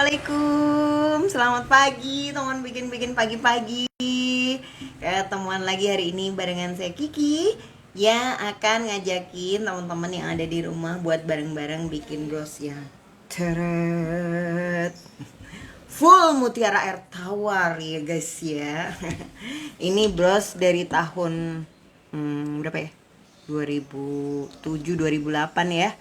Assalamualaikum, selamat pagi teman bikin pagi-pagi. Ketemuan lagi hari ini barengan saya Kiki yang akan ngajakin teman-teman yang ada di rumah buat bareng-bareng bikin bros yang teret full mutiara air tawar ya guys ya. Ini bros dari tahun berapa ya? 2007 2008 ya,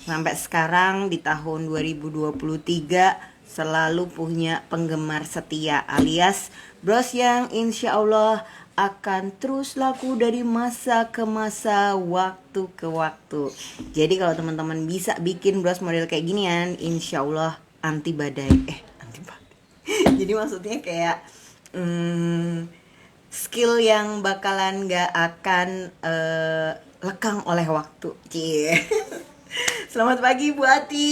sampai sekarang di tahun 2023 selalu punya penggemar setia, alias bros yang insya Allah akan terus laku dari masa ke masa, waktu ke waktu. Jadi kalau teman-teman bisa bikin bros model kayak ginian, insya Allah anti badai, anti badai. Jadi maksudnya kayak skill yang bakalan gak akan lekang oleh waktu. Cie. Selamat pagi Bu Ati,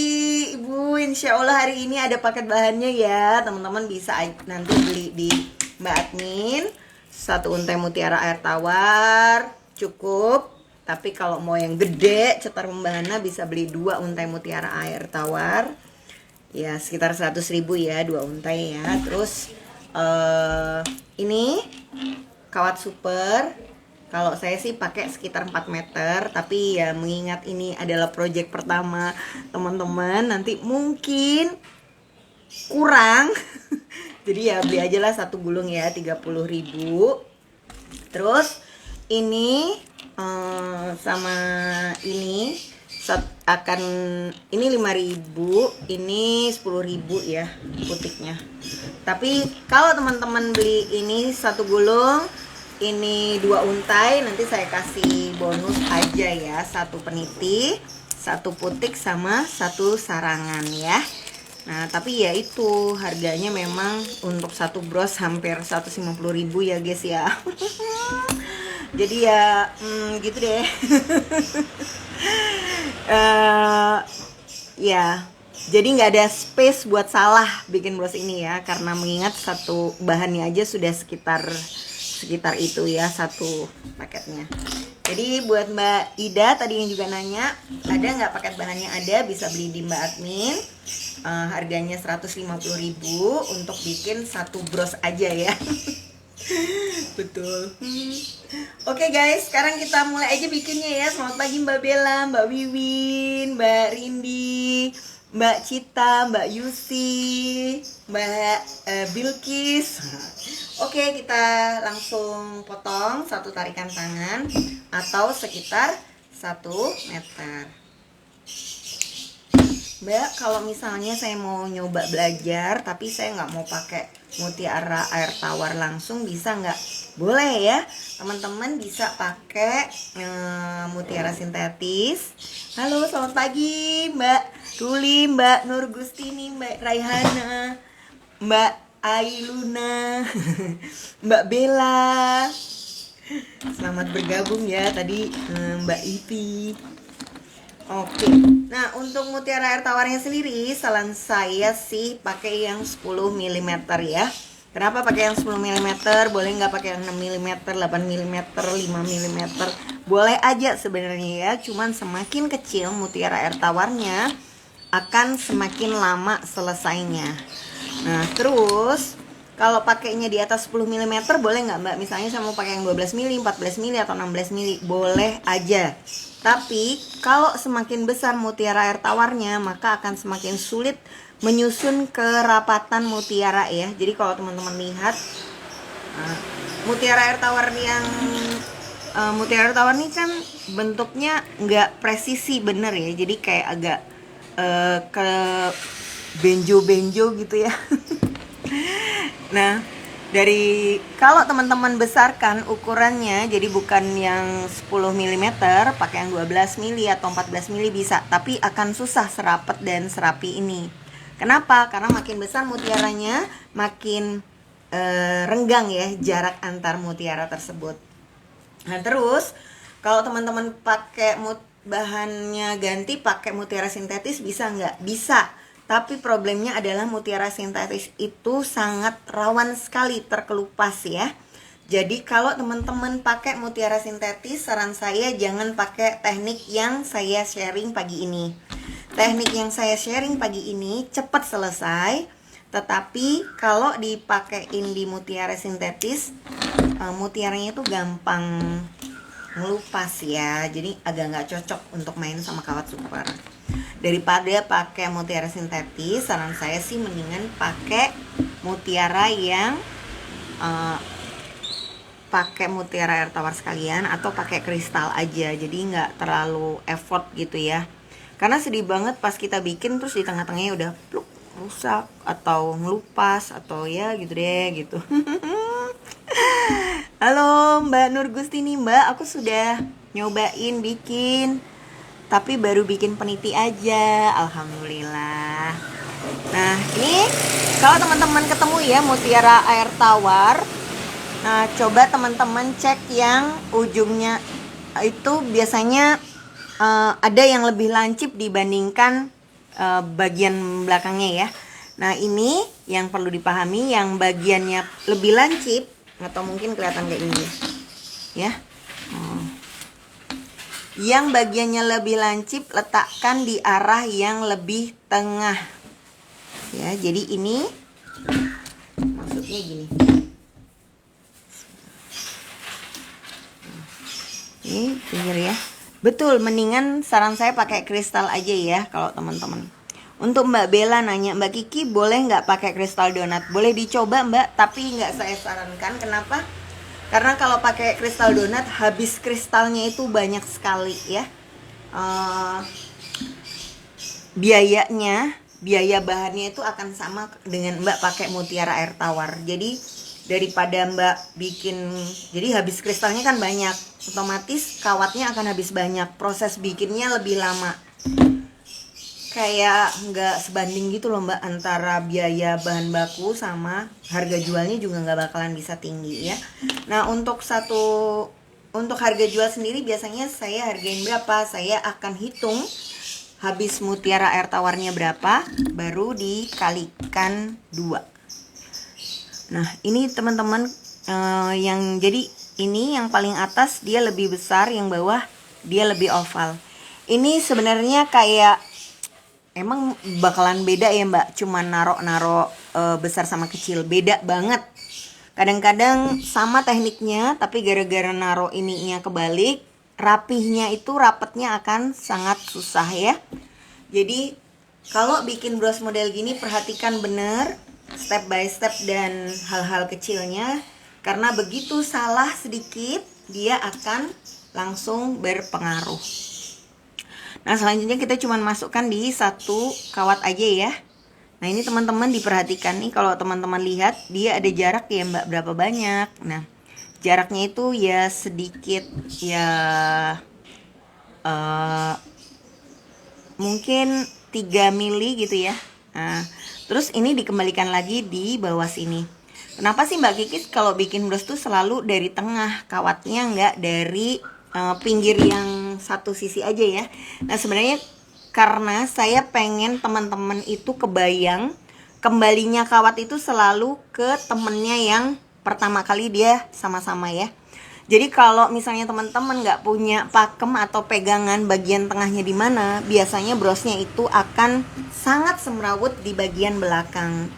Ibu. Insya Allah hari ini ada paket bahannya ya. Teman-teman bisa nanti beli di Mbak Admin. Satu untai mutiara air tawar cukup. Tapi kalau mau yang gede cetar membahana bisa beli 2 untai mutiara air tawar. Ya sekitar 100.000 ya 2 untai ya. Terus ini kawat super. Kalau saya sih pakai sekitar 4 meter, tapi ya mengingat ini adalah project pertama teman-teman, nanti mungkin kurang. Jadi ya beli aja lah satu gulung ya 30.000. Terus ini sama ini akan ini 5.000, ini 10.000 ya putiknya. Tapi kalau teman-teman beli ini satu gulung, ini 2 untai, nanti saya kasih bonus aja ya, 1 peniti, 1 putik sama 1 sarangan ya. Nah tapi ya itu harganya memang untuk satu bros hampir 150.000 ya guys ya. Jadi ya gitu deh. Ya jadi nggak ada space buat salah bikin bros ini ya, karena mengingat satu bahannya aja sudah sekitar itu ya satu paketnya. Jadi buat Mbak Ida tadi yang juga nanya, ada nggak paket bahannya, ada, bisa beli di Mbak Admin. Harganya 150.000 untuk bikin satu bros aja ya. Betul. Oke guys, sekarang kita mulai aja bikinnya ya. Selamat pagi Mbak Bella, Mbak Wiwin, Mbak Rindi, Mbak Cita, Mbak Yusi, Mbak Bilkis. Oke, kita langsung potong satu tarikan tangan atau sekitar 1 meter. Mbak, kalau misalnya saya mau nyoba belajar tapi saya nggak mau pakai mutiara air tawar langsung, bisa nggak? Boleh ya, teman-teman bisa pakai mutiara sintetis. Halo, selamat pagi Mbak Ruli, Mbak Nur Gustini, Mbak Raihana, Mbak Ailuna, Mbak Bella. Selamat bergabung ya tadi Mbak Ivi. Oke. Nah, untuk mutiara air tawarnya sendiri saran saya sih pakai yang 10 mm ya. Kenapa pakai yang 10 mm? Boleh nggak pakai yang 6 mm, 8 mm, 5 mm? Boleh aja sebenarnya ya. Cuman semakin kecil mutiara air tawarnya akan semakin lama selesainya. Nah, terus kalau pakainya di atas 10 mm boleh nggak Mbak? Misalnya saya mau pakai yang 12 mm, 14 mm, atau 16 mm, boleh aja. Tapi kalau semakin besar mutiara air tawarnya, maka akan semakin sulit menyusun kerapatan mutiara ya. Jadi kalau teman-teman lihat mutiara air tawar ini kan bentuknya nggak presisi bener ya. Jadi kayak agak ke benjo-benjo gitu ya. Nah, kalau teman-teman besarkan ukurannya, jadi bukan yang 10 mm, pakai yang 12 mm atau 14 mm bisa, tapi akan susah serapet dan serapi ini. Kenapa? Karena makin besar mutiaranya, makin renggang ya jarak antar mutiara tersebut. Nah, terus kalau teman-teman pakai bahannya ganti pakai mutiara sintetis bisa nggak? Bisa. Tapi problemnya adalah mutiara sintetis itu sangat rawan sekali terkelupas ya. Jadi kalau teman-teman pakai mutiara sintetis, saran saya jangan pakai teknik yang saya sharing pagi ini. teknik yang saya sharing pagi ini cepat selesai, tetapi kalau dipakein di mutiara sintetis, mutiaranya itu gampang ngelupas ya, jadi agak nggak cocok untuk main sama kawat super. Daripada pakai mutiara sintetis, saran saya sih mendingan pakai mutiara yang pakai mutiara air tawar sekalian atau pakai kristal aja, jadi nggak terlalu effort gitu ya. Karena sedih banget pas kita bikin terus di tengah-tengahnya udah pluk rusak atau ngelupas atau ya gitu deh gitu. Halo Mbak Nur Gustini, Mbak, aku sudah nyobain bikin, tapi baru bikin peniti aja, alhamdulillah. Nah ini kalau teman-teman ketemu ya mutiara air tawar, nah coba teman-teman cek yang ujungnya itu biasanya ada yang lebih lancip dibandingkan bagian belakangnya ya. Nah ini yang perlu dipahami, yang bagiannya lebih lancip atau mungkin kelihatan kayak ini ya. Yang bagiannya lebih lancip letakkan di arah yang lebih tengah ya. Jadi ini maksudnya gini. Ini pinggir ya. Betul, mendingan saran saya pakai kristal aja ya kalau teman-teman. Untuk Mbak Bella nanya, Mbak Kiki boleh nggak pakai kristal donat? Boleh dicoba Mbak, tapi nggak saya sarankan. Kenapa? Karena kalau pakai kristal donat habis kristalnya itu banyak sekali ya. Biaya bahannya itu akan sama dengan Mbak pakai mutiara air tawar. Jadi daripada Mbak bikin, jadi habis kristalnya kan banyak, otomatis kawatnya akan habis banyak, proses bikinnya lebih lama, kayak nggak sebanding gitu loh Mbak, antara biaya bahan baku sama harga jualnya juga nggak bakalan bisa tinggi ya. Nah untuk harga jual sendiri biasanya saya hargain berapa, saya akan hitung habis mutiara air tawarnya berapa, baru dikalikan 2. Nah ini teman-teman, yang jadi ini yang paling atas dia lebih besar, yang bawah dia lebih oval. Ini sebenarnya kayak emang bakalan beda ya Mbak, cuma naro besar sama kecil, beda banget. Kadang-kadang sama tekniknya, tapi gara-gara naro ininya kebalik, rapihnya itu rapetnya akan sangat susah ya. Jadi kalau bikin bros model gini perhatikan bener step by step dan hal-hal kecilnya, karena begitu salah sedikit dia akan langsung berpengaruh. Nah selanjutnya kita cuma masukkan di satu kawat aja ya. Nah ini teman-teman diperhatikan nih, kalau teman-teman lihat dia ada jarak ya Mbak, berapa banyak. Nah jaraknya itu ya sedikit ya, mungkin 3 mili gitu ya. Nah terus ini dikembalikan lagi di bawah sini. Kenapa sih Mbak Kiki kalau bikin bros tuh selalu dari tengah kawatnya, nggak dari pinggir yang satu sisi aja ya? Nah sebenarnya karena saya pengen teman-teman itu kebayang kembalinya kawat itu selalu ke temennya yang pertama kali dia sama-sama ya. Jadi kalau misalnya teman-teman nggak punya pakem atau pegangan bagian tengahnya di mana, biasanya brosnya itu akan sangat semrawut di bagian belakang.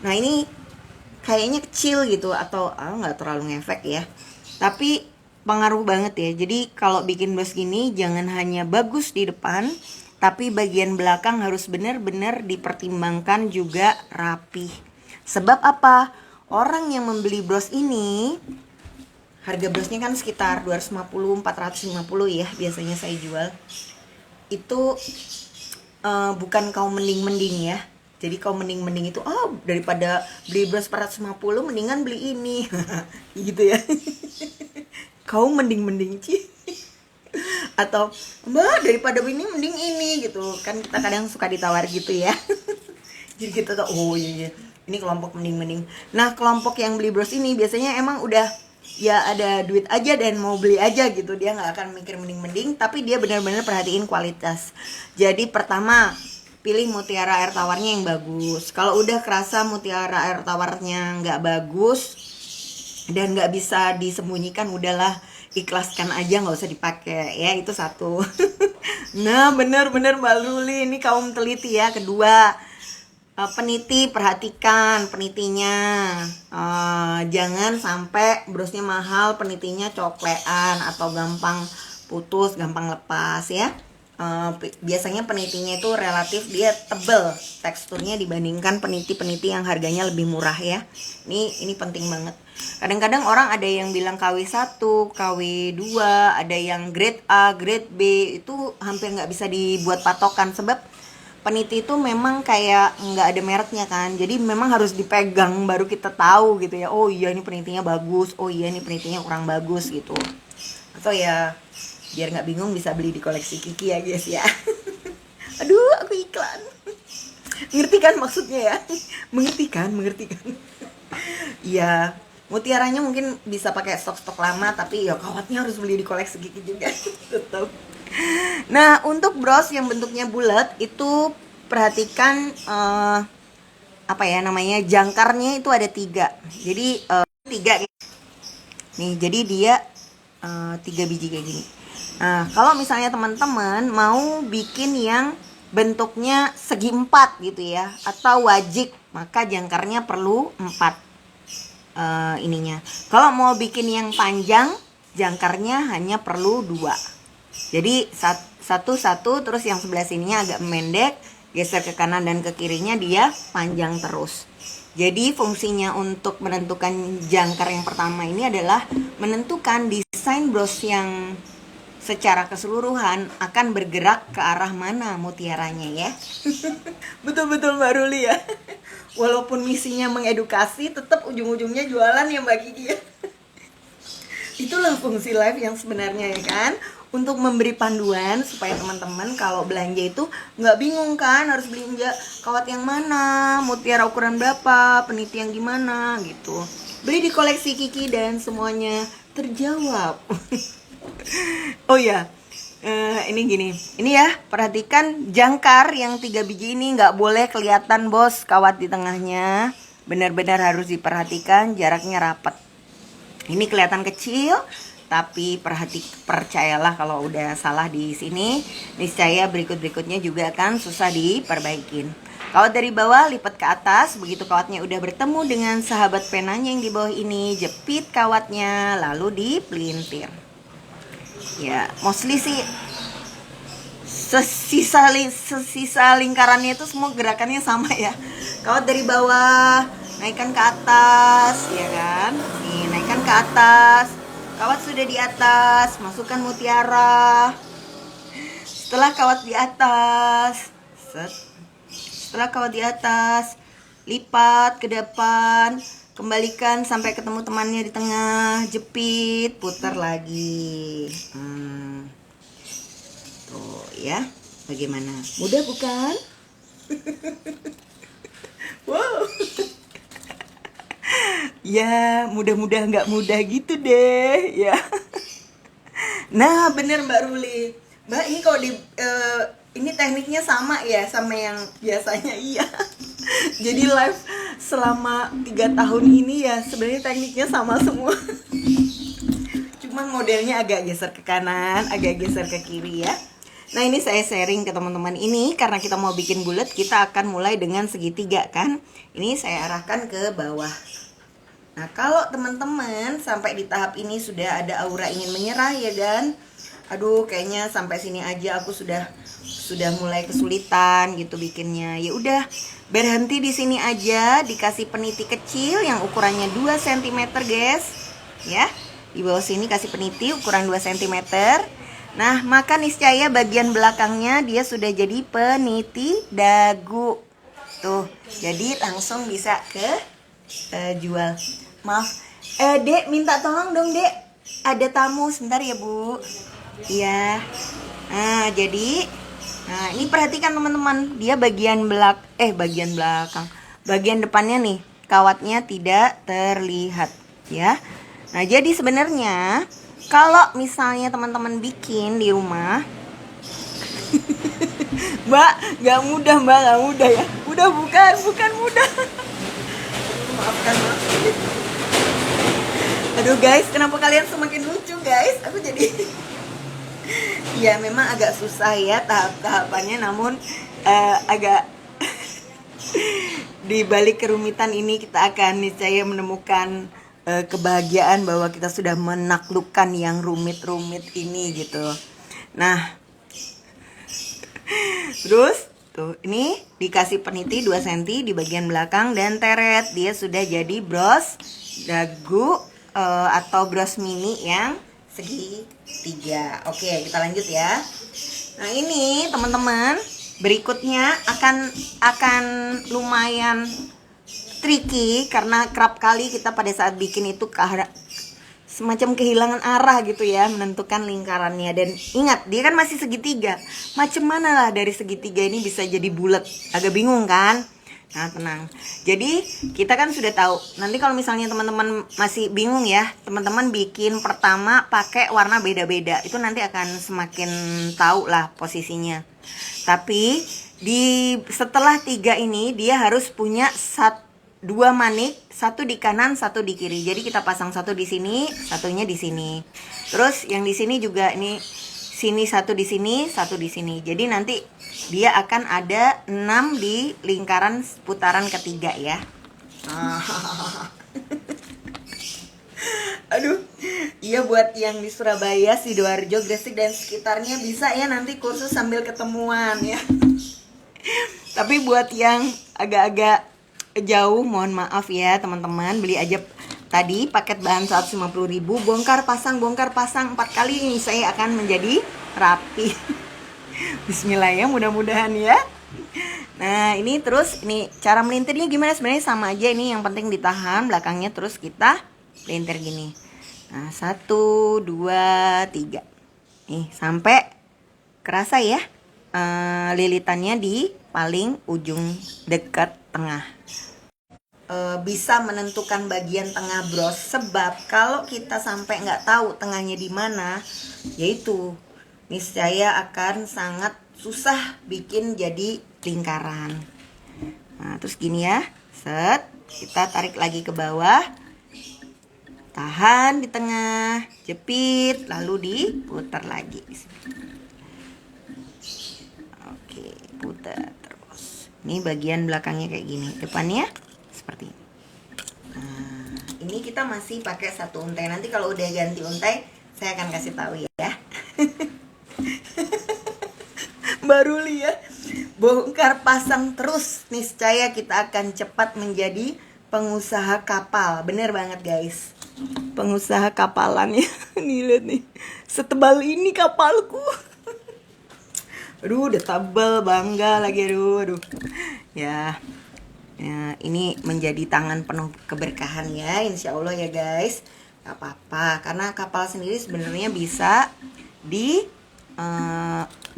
Nah ini kayaknya kecil gitu atau nggak terlalu ngefek ya, tapi pengaruh banget ya. Jadi kalau bikin bros gini jangan hanya bagus di depan, tapi bagian belakang harus benar-benar dipertimbangkan juga rapih. Sebab apa? Orang yang membeli bros ini, harga brosnya kan sekitar 250-450 ya biasanya saya jual. Itu bukan kaum mending-mending ya. Jadi kaum mending-mending itu daripada beli bros 450 mendingan beli ini. Gitu ya. Kaum mending-mending sih. Atau Mbak daripada ini mending ini gitu. Kan kita kadang suka ditawar gitu ya. Jadi kita tuh oh iya ini kelompok mending-mending. Nah kelompok yang beli bros ini biasanya emang udah ya ada duit aja dan mau beli aja gitu, dia nggak akan mikir mending-mending, tapi dia benar-benar perhatiin kualitas. Jadi pertama pilih mutiara air tawarnya yang bagus. Kalau udah kerasa mutiara air tawarnya nggak bagus dan nggak bisa disembunyikan, udahlah ikhlaskan aja, nggak usah dipakai ya, itu satu. Nah, bener-bener Mbak Luli, ini kaum teliti ya. Kedua, peniti, perhatikan penitinya. Jangan sampai brosnya mahal, penitinya coklean atau gampang putus, gampang lepas ya. Biasanya penitinya itu relatif dia tebel teksturnya dibandingkan peniti-peniti yang harganya lebih murah ya. Ini penting banget. Kadang-kadang orang ada yang bilang KW1, KW2, ada yang grade A, grade B, itu hampir nggak bisa dibuat patokan sebab peniti itu memang kayak nggak ada mereknya kan, jadi memang harus dipegang baru kita tahu gitu ya. Oh iya ini penitinya bagus, oh iya ini penitinya kurang bagus gitu. Atau ya biar nggak bingung bisa beli di koleksi Kiki ya guys ya. Aduh aku iklan. Ngerti kan maksudnya ya? Mengerti kan? Iya, mutiaranya mungkin bisa pakai stok-stok lama, tapi ya kawatnya harus beli di koleksi Kiki juga. Tetap. Nah, untuk bros yang bentuknya bulat itu perhatikan apa ya namanya, jangkarnya itu ada 3. Jadi 3 nih, jadi dia 3 biji kayak gini. Nah, kalau misalnya teman-teman mau bikin yang bentuknya segi 4 gitu ya, atau wajik, maka jangkarnya perlu 4 ininya. Kalau mau bikin yang panjang, jangkarnya hanya perlu 2. Jadi satu terus yang sebelah sininya agak pendek, geser ke kanan dan ke kirinya dia panjang terus. Jadi fungsinya untuk menentukan jangkar yang pertama ini adalah menentukan desain bros yang secara keseluruhan akan bergerak ke arah mana mutiaranya ya. Betul-betul Mbak Ruli ya. Walaupun misinya mengedukasi, tetap ujung-ujungnya jualan ya Mbak Kiki ya. Itulah fungsi live yang sebenarnya ya kan, untuk memberi panduan supaya teman-teman kalau belanja itu nggak bingung kan harus beli kawat yang mana, mutiara ukuran berapa, peniti yang gimana gitu. Beli di koleksi Kiki dan semuanya terjawab. Oh ya, ini gini, ini ya perhatikan jangkar yang 3 biji ini nggak boleh kelihatan bos kawat di tengahnya, benar-benar harus diperhatikan jaraknya rapat. Ini kelihatan kecil, tapi percayalah kalau udah salah di sini, niscaya berikutnya juga akan susah diperbaikin. Kawat dari bawah lipat ke atas, begitu kawatnya udah bertemu dengan sahabat penanya yang di bawah ini, jepit kawatnya lalu dipelintir. Ya, mostly sih sesisa lingkarannya itu semua gerakannya sama ya. Kawat dari bawah naikkan ke atas, ya kan? Nih, naikkan ke atas. Kawat sudah di atas, masukkan mutiara. Setelah kawat di atas, lipat ke depan, kembalikan sampai ketemu temannya di tengah, jepit, putar lagi. Tuh ya, bagaimana? Mudah bukan? Wow. Ya, mudah-mudah nggak mudah gitu deh ya. Nah, bener Mbak Ruli. Mbak, ini kalau ini tekniknya sama ya sama yang biasanya iya. Jadi live selama 3 tahun ini ya sebenarnya tekniknya sama semua. Cuman modelnya agak geser ke kanan, agak geser ke kiri ya. Nah, ini saya sharing ke teman-teman ini karena kita mau bikin bulat, kita akan mulai dengan segitiga kan. Ini saya arahkan ke bawah. Nah, kalau teman-teman sampai di tahap ini sudah ada aura ingin menyerah ya kan. Aduh, kayaknya sampai sini aja aku sudah mulai kesulitan gitu bikinnya. Ya udah, berhenti di sini aja, dikasih peniti kecil yang ukurannya 2 cm, guys. Ya. Di bawah sini kasih peniti ukuran 2 cm. Nah, maka niscaya bagian belakangnya dia sudah jadi peniti dagu. Tuh, jadi langsung bisa ke jual. Maaf, Dek minta tolong dong Dek, ada tamu sebentar ya Bu. Iya. Nah, jadi ini perhatikan teman-teman, dia bagian belakang, bagian depannya nih kawatnya tidak terlihat ya. Nah, jadi sebenarnya kalau misalnya teman-teman bikin di rumah, Mbak, nggak mudah ya. Udah bukan mudah. Maafkan Mbak. Aduh guys, kenapa kalian semakin lucu guys? Aku jadi Ya memang agak susah ya tahap-tahapannya, namun agak di balik kerumitan ini kita akan niscaya menemukan kebahagiaan bahwa kita sudah menaklukkan yang rumit-rumit ini gitu. Nah, terus tuh ini dikasih peniti 2 cm di bagian belakang dan teret. Dia sudah jadi bros dagu atau bros mini yang segitiga. Oke, kita lanjut ya. Nah, ini teman-teman, berikutnya akan lumayan tricky karena kerap kali kita pada saat bikin itu semacam kehilangan arah gitu ya, menentukan lingkarannya. Dan ingat, dia kan masih segitiga. Macam mana lah dari segitiga ini bisa jadi bulat? Agak bingung kan? Nah, tenang. Jadi kita kan sudah tahu. Nanti kalau misalnya teman-teman masih bingung ya, teman-teman bikin pertama pakai warna beda-beda. Itu nanti akan semakin tahu lah posisinya. Tapi setelah 3 ini dia harus punya 2 manik, 1 di kanan, 1 di kiri. Jadi kita pasang 1 di sini, satunya di sini. Terus yang di sini juga ini, sini 1 di sini, 1 di sini. Jadi nanti dia akan ada 6 di lingkaran putaran ketiga ya. Aduh, iya buat yang di Surabaya, Sidoarjo, Gresik dan sekitarnya bisa ya nanti kursus sambil ketemuan ya. Tapi buat yang agak-agak jauh, mohon maaf ya teman-teman, beli aja tadi paket bahan 150.000, bongkar pasang 4 kali, ini saya akan menjadi rapi. Bismillah ya, mudah-mudahan ya. Nah, ini terus ini cara melintirnya gimana? Sebenarnya sama aja, ini yang penting ditahan belakangnya, terus kita lintir gini. Nah, 1, 2, 3. Nih, sampai kerasa ya lilitannya di paling ujung dekat tengah. Bisa menentukan bagian tengah bros, sebab kalau kita sampai nggak tahu tengahnya di mana, yaitu niscaya akan sangat susah bikin jadi lingkaran. Nah, terus gini ya, set, kita tarik lagi ke bawah, tahan di tengah, jepit, lalu diputar lagi. Oke, putar terus. Ini bagian belakangnya kayak gini, depannya seperti ini. Nah, ini kita masih pakai 1 untai. Nanti kalau udah ganti untai, saya akan kasih tahu ya. Baru lihat, bongkar pasang terus, niscaya kita akan cepat menjadi pengusaha kapal. Bener banget guys, pengusaha kapalan ya. Nih lihat nih, setebal ini kapalku. Aduh, udah tebal, bangga lagi, aduh. Ya, ini menjadi tangan penuh keberkahan ya, insya Allah ya guys. Gak apa-apa, karena kapal sendiri sebenarnya bisa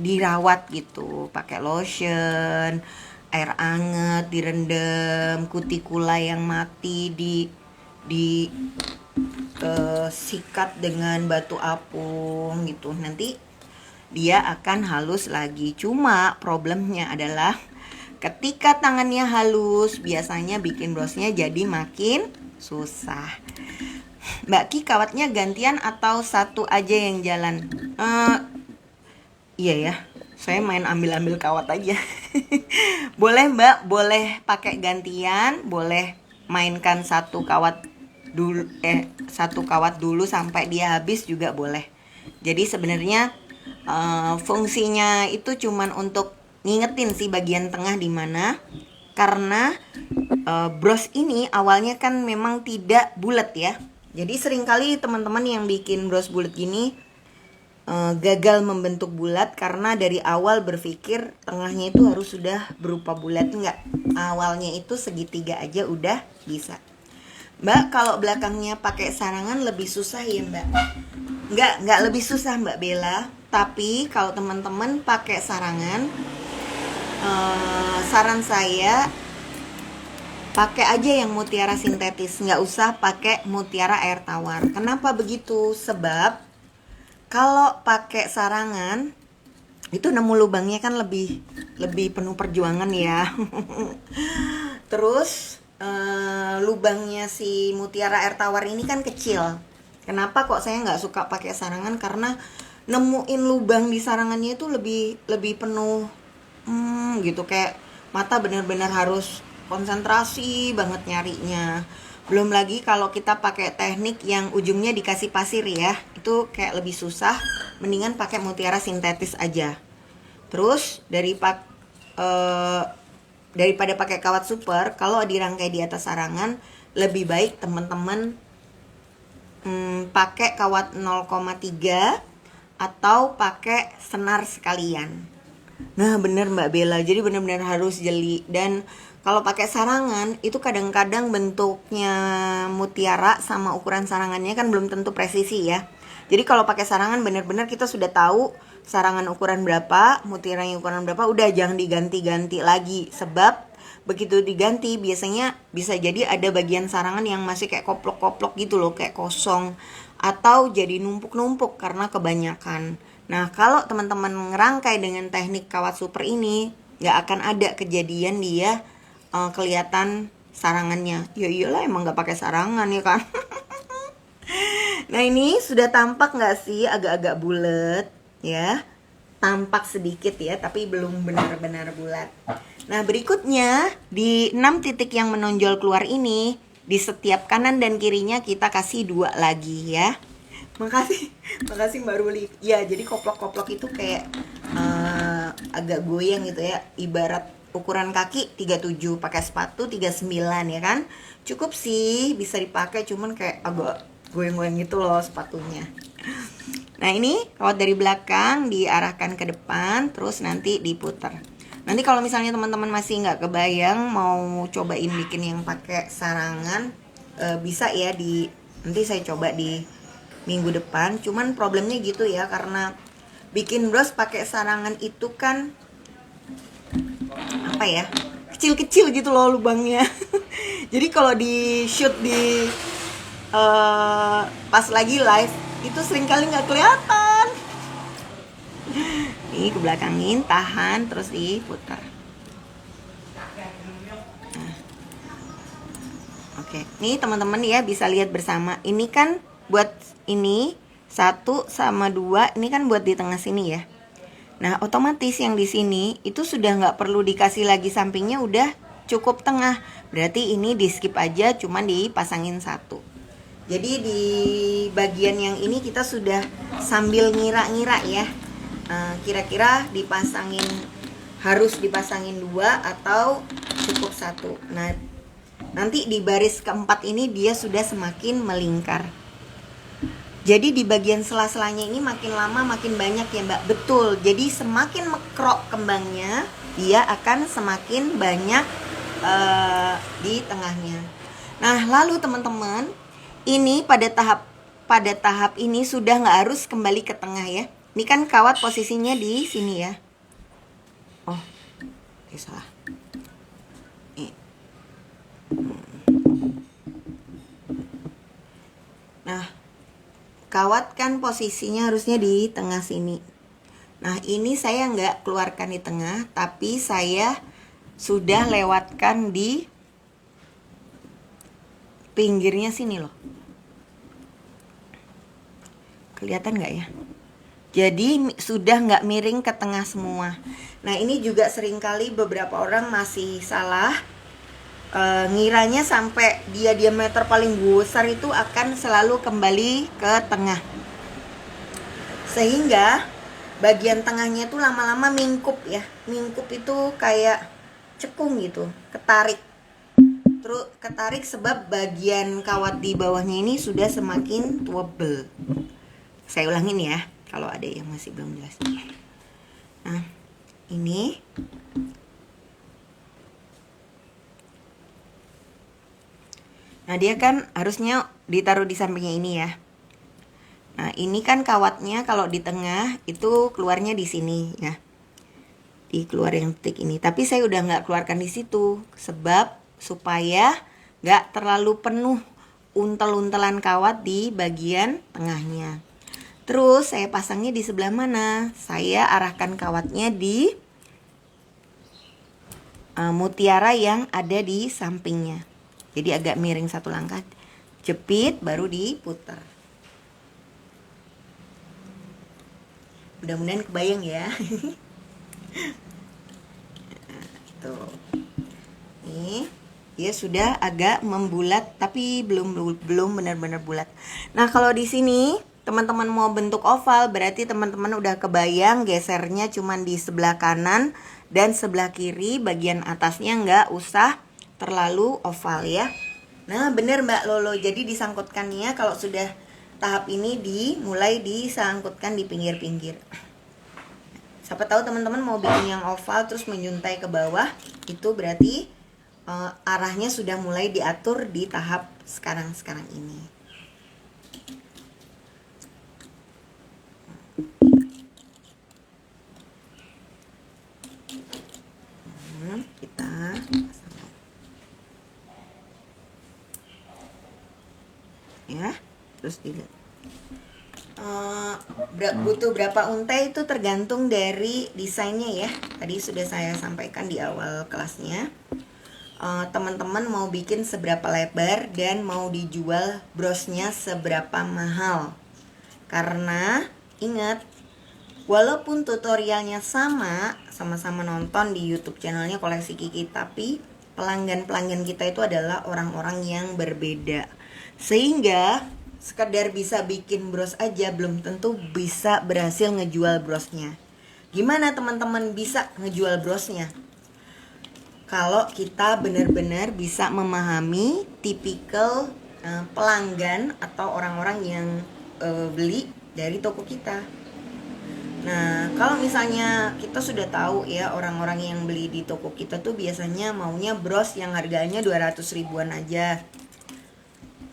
dirawat gitu, pakai lotion, air anget, direndam, kutikula yang mati sikat dengan batu apung gitu, nanti dia akan halus lagi. Cuma problemnya adalah ketika tangannya halus, biasanya bikin brosnya jadi makin susah. Mbak Ki, kawatnya gantian atau 1 aja yang jalan? Iya ya, saya main ambil-ambil kawat aja. Boleh Mbak, boleh pakai gantian, boleh mainkan 1 kawat dulu sampai dia habis juga boleh. Jadi sebenarnya fungsinya itu cuman untuk ngingetin sih bagian tengah di mana, karena bros ini awalnya kan memang tidak bulat ya. Jadi seringkali teman-teman yang bikin bros bulat gini gagal membentuk bulat karena dari awal berpikir tengahnya itu harus sudah berupa bulat. Enggak, awalnya itu segitiga aja udah bisa. Mbak, kalau belakangnya pakai sarangan lebih susah ya Mbak? Enggak lebih susah Mbak Bella. Tapi kalau teman-teman pakai sarangan, saran saya pakai aja yang mutiara sintetis, nggak usah pakai mutiara air tawar. Kenapa begitu? Sebab kalau pakai sarangan itu nemu lubangnya kan lebih penuh perjuangan ya. Terus lubangnya si mutiara air tawar ini kan kecil. Kenapa kok saya nggak suka pakai sarangan? Karena nemuin lubang di sarangannya itu lebih penuh, gitu, kayak mata benar-benar harus konsentrasi banget nyarinya. Belum lagi kalau kita pakai teknik yang ujungnya dikasih pasir ya, itu kayak lebih susah. Mendingan pakai mutiara sintetis aja. Terus daripada pakai kawat super, kalau dirangkai di atas sarangan lebih baik teman-teman pakai kawat 0,3 atau pakai senar sekalian. Nah bener Mbak Bella, jadi benar-benar harus jeli. Dan kalau pakai sarangan itu kadang-kadang bentuknya mutiara sama ukuran sarangannya kan belum tentu presisi ya. Jadi kalau pakai sarangan benar-benar kita sudah tahu sarangan ukuran berapa, mutiaranya ukuran berapa, udah jangan diganti-ganti lagi. Sebab begitu diganti biasanya bisa jadi ada bagian sarangan yang masih kayak koplok-koplok gitu loh, kayak kosong, atau jadi numpuk-numpuk karena kebanyakan. Nah kalau teman-teman ngerangkai dengan teknik kawat super ini, nggak akan ada kejadian dia kelihatan sarangannya. Ya iyalah emang nggak pakai sarangan ya kan. Nah ini sudah tampak nggak sih agak-agak bulat ya, tampak sedikit ya, tapi belum benar-benar bulat. Nah berikutnya di 6 titik yang menonjol keluar ini, di setiap kanan dan kirinya kita kasih 2 lagi ya. Makasih Mbak Ruli. Ya jadi koplok-koplok itu kayak agak goyang gitu ya. Ibarat ukuran kaki 37, pakai sepatu 39 ya kan. Cukup sih bisa dipakai, cuman kayak agak goyang-goyang gitu loh sepatunya. Nah ini kawat dari belakang diarahkan ke depan, terus nanti diputar. Nanti kalau misalnya teman-teman masih nggak kebayang mau cobain bikin yang pakai sarangan, bisa ya nanti saya coba di minggu depan. Cuman problemnya gitu ya, karena bikin bros pakai sarangan itu kan apa ya, kecil-kecil gitu loh lubangnya. Jadi kalau di shoot di pas lagi live itu seringkali nggak kelihatan. Nih ke belakangin, tahan, terus diputar. Nah. Oke, nih teman-teman ya bisa lihat bersama. Ini kan buat ini 1 sama 2, ini kan buat di tengah sini ya. Nah otomatis yang di sini itu sudah nggak perlu dikasih lagi sampingnya, udah cukup tengah. Berarti ini di skip aja, cuman dipasangin 1. Jadi di bagian yang ini kita sudah sambil ngira-ngira ya, kira-kira harus dipasangin 2 atau cukup 1. Nah nanti di baris keempat ini dia sudah semakin melingkar. Jadi di bagian sela-selanya ini makin lama makin banyak ya Mbak. Betul, jadi semakin mekrok kembangnya, dia akan semakin banyak di tengahnya. Nah lalu teman-teman, ini pada tahap ini sudah nggak harus kembali ke tengah ya. Ini kan kawat posisinya di sini ya. Oh, salah. Nah, kawat kan posisinya harusnya di tengah sini. Nah ini saya nggak keluarkan di tengah, tapi saya sudah lewatkan di pinggirnya sini loh. Kelihatan nggak ya? Jadi sudah nggak miring ke tengah semua. Nah ini juga seringkali beberapa orang masih salah, ngiranya sampai dia diameter paling besar itu akan selalu kembali ke tengah, sehingga bagian tengahnya tuh lama-lama mingkup ya. Mingkup itu kayak cekung gitu, ketarik sebab bagian kawat di bawahnya ini sudah semakin tebal. Saya ulangin ya kalau ada yang masih belum jelas. Nah ini dia kan harusnya ditaruh di sampingnya ini ya. Nah ini kan kawatnya kalau di tengah itu keluarnya di sini ya, dikeluar yang titik ini. Tapi saya udah nggak keluarkan di situ, sebab supaya nggak terlalu penuh untel-untelan kawat di bagian tengahnya. Terus saya pasangnya di sebelah mana? Saya arahkan kawatnya di mutiara yang ada di sampingnya. Jadi agak miring 1 langkah, jepit baru diputar. Mudah-mudahan kebayang ya. Tuh. Nih, dia sudah agak membulat tapi belum benar-benar bulat. Nah, kalau di sini teman-teman mau bentuk oval, berarti teman-teman udah kebayang gesernya cuman di sebelah kanan dan sebelah kiri, bagian atasnya nggak usah terlalu oval ya. Nah, bener Mbak Lolo, jadi disangkutkannya kalau sudah tahap ini mulai disangkutkan di pinggir-pinggir. Siapa tahu teman-teman mau bikin yang oval terus menyuntai ke bawah, itu berarti arahnya sudah mulai diatur di tahap sekarang ini. Kita ya, terus dilihat. Butuh berapa untai itu tergantung dari desainnya ya. Tadi sudah saya sampaikan di awal kelasnya. Teman-teman mau bikin seberapa lebar dan mau dijual brosnya seberapa mahal. Karena ingat, walaupun tutorialnya sama-sama nonton di YouTube channelnya Koleksi Kiki, tapi pelanggan-pelanggan kita itu adalah orang-orang yang berbeda. Sehingga sekedar bisa bikin bros aja belum tentu bisa berhasil ngejual brosnya. Gimana teman-teman bisa ngejual brosnya? Kalau kita benar-benar bisa memahami tipikal pelanggan atau orang-orang yang beli dari toko kita. Nah, kalau misalnya kita sudah tahu ya, orang-orang yang beli di toko kita tuh biasanya maunya bros yang harganya 200 ribuan aja,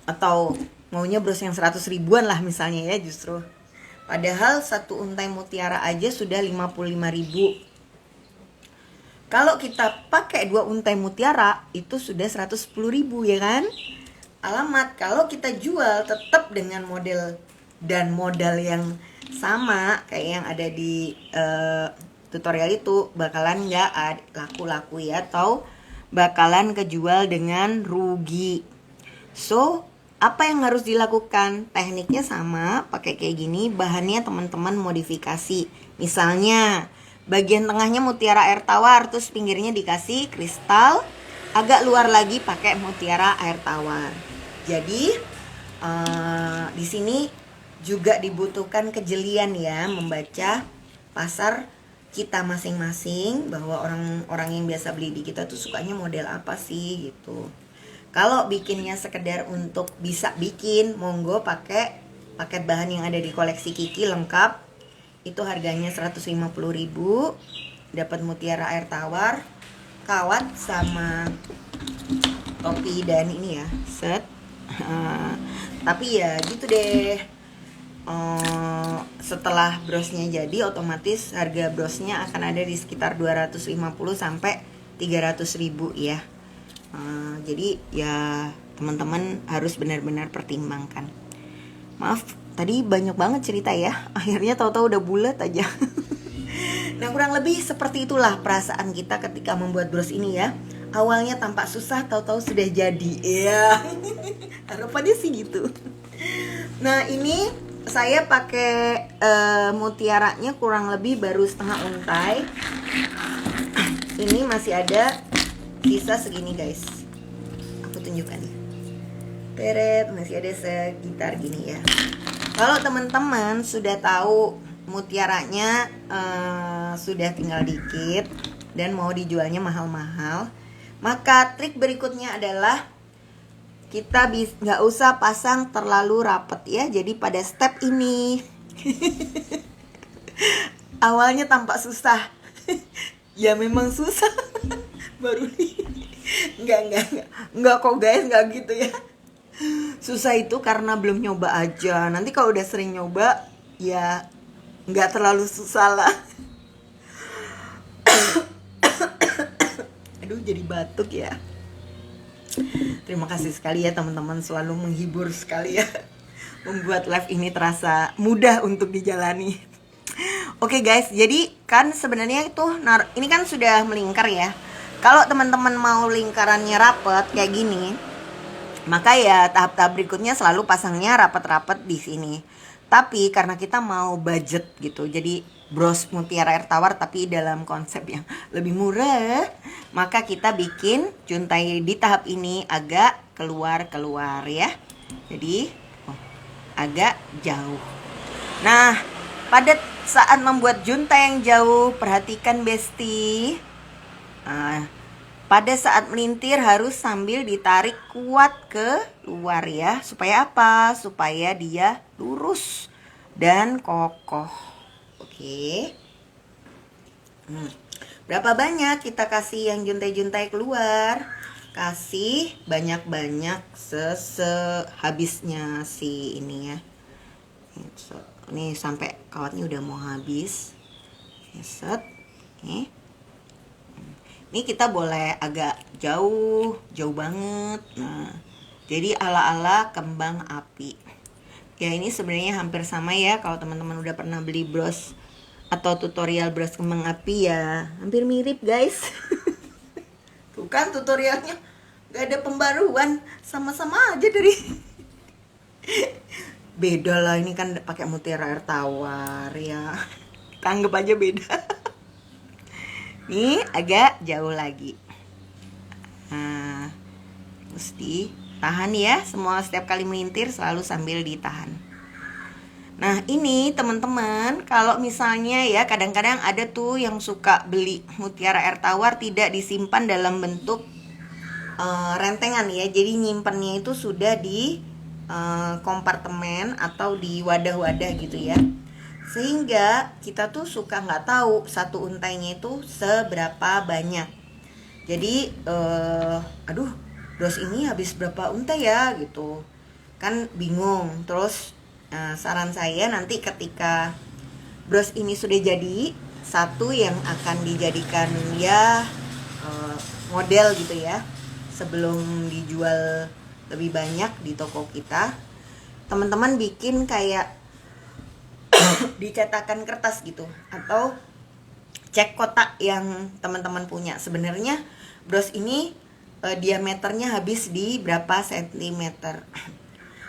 atau maunya bros yang 100 ribuan lah misalnya ya, justru. Padahal satu untai mutiara aja sudah 55 ribu. Kalau kita pakai 2 untai mutiara itu sudah 110 ribu ya kan? Alamat, kalau kita jual tetap dengan model dan modal yang sama kayak yang ada di tutorial itu, bakalan nggak laku-laku ya, atau bakalan kejual dengan rugi. So, apa yang harus dilakukan? Tekniknya sama, pakai kayak gini, bahannya teman-teman modifikasi. Misalnya, bagian tengahnya mutiara air tawar, terus pinggirnya dikasih kristal, agak luar lagi pakai mutiara air tawar. Jadi, di sini juga dibutuhkan kejelian ya, membaca pasar kita masing-masing, bahwa orang-orang yang biasa beli di kita tuh sukanya model apa sih gitu. Kalau bikinnya sekedar untuk bisa bikin, monggo pakai paket bahan yang ada di Koleksi Kiki lengkap. Itu harganya 150 ribu. Dapat mutiara air tawar, kawat sama topi dan ini ya, set. Tapi ya gitu deh. Setelah brosnya jadi, otomatis harga brosnya akan ada di sekitar 250 sampai 300 ribu ya. Jadi ya teman-teman harus benar-benar pertimbangkan. Maaf, tadi banyak banget cerita ya. Akhirnya tahu-tahu udah bulat aja. Nah, kurang lebih seperti itulah perasaan kita ketika membuat bros ini ya. Awalnya tampak susah, tahu-tahu sudah jadi. Ya. Harapannya sih gitu. Nah, ini saya pakai mutiaranya kurang lebih baru setengah untai. Ini masih ada sisa segini guys. Aku tunjukkan ya. Teret, masih ada sekitar gini ya. Kalau teman-teman sudah tahu mutiaranya sudah tinggal dikit dan mau dijualnya mahal-mahal, maka trik berikutnya adalah kita nggak usah pasang terlalu rapet ya. Jadi pada step ini awalnya tampak susah. Ya memang susah. Baru nih. Enggak kok guys, enggak gitu ya. Susah itu karena belum nyoba aja. Nanti kalau udah sering nyoba ya enggak terlalu susah lah. Aduh, jadi batuk ya. Terima kasih sekali ya teman-teman, selalu menghibur sekali ya. Membuat live ini terasa mudah untuk dijalani. Oke guys, jadi kan sebenarnya itu ini kan sudah melingkar ya. Kalau teman-teman mau lingkarannya rapet kayak gini, maka ya tahap-tahap berikutnya selalu pasangnya rapet-rapet di sini. Tapi karena kita mau budget gitu, jadi bros mutiara air tawar tapi dalam konsep yang lebih murah, maka kita bikin juntai di tahap ini agak keluar ya. Jadi agak jauh. Nah, pada saat membuat juntai yang jauh, perhatikan besti. Pada saat melintir harus sambil ditarik kuat ke luar ya. Supaya apa? Supaya dia lurus dan kokoh. Oke. Berapa banyak kita kasih yang juntai-juntai keluar? Kasih banyak-banyak sehabisnya si ini ya. Ini sampai kawatnya udah mau habis. Set. Ini kita boleh agak jauh banget. Nah, jadi ala-ala kembang api. Ya ini sebenarnya hampir sama ya, kalau teman-teman udah pernah beli bros atau tutorial bros kembang api ya hampir mirip guys. Tuh kan tutorialnya gak ada pembaruan, sama-sama aja dari beda lah, ini kan pakai mutiara air tawar ya, kita anggap aja beda. Nih agak jauh lagi. Nah, mesti tahan ya, semua setiap kali melintir selalu sambil ditahan. Nah ini teman-teman, kalau misalnya ya kadang-kadang ada tuh yang suka beli mutiara air tawar tidak disimpan dalam bentuk rentengan ya. Jadi nyimpennya itu sudah di kompartemen atau di wadah-wadah gitu ya. Sehingga kita tuh suka nggak tahu satu untainya itu seberapa banyak. Jadi aduh bros ini habis berapa untai ya gitu, kan bingung. Terus saran saya nanti ketika bros ini sudah jadi, satu yang akan dijadikan ya model gitu ya, sebelum dijual lebih banyak di toko kita, teman-teman bikin kayak dicetakan kertas gitu, atau cek kotak yang teman-teman punya. Sebenarnya bros ini diameternya habis di berapa sentimeter.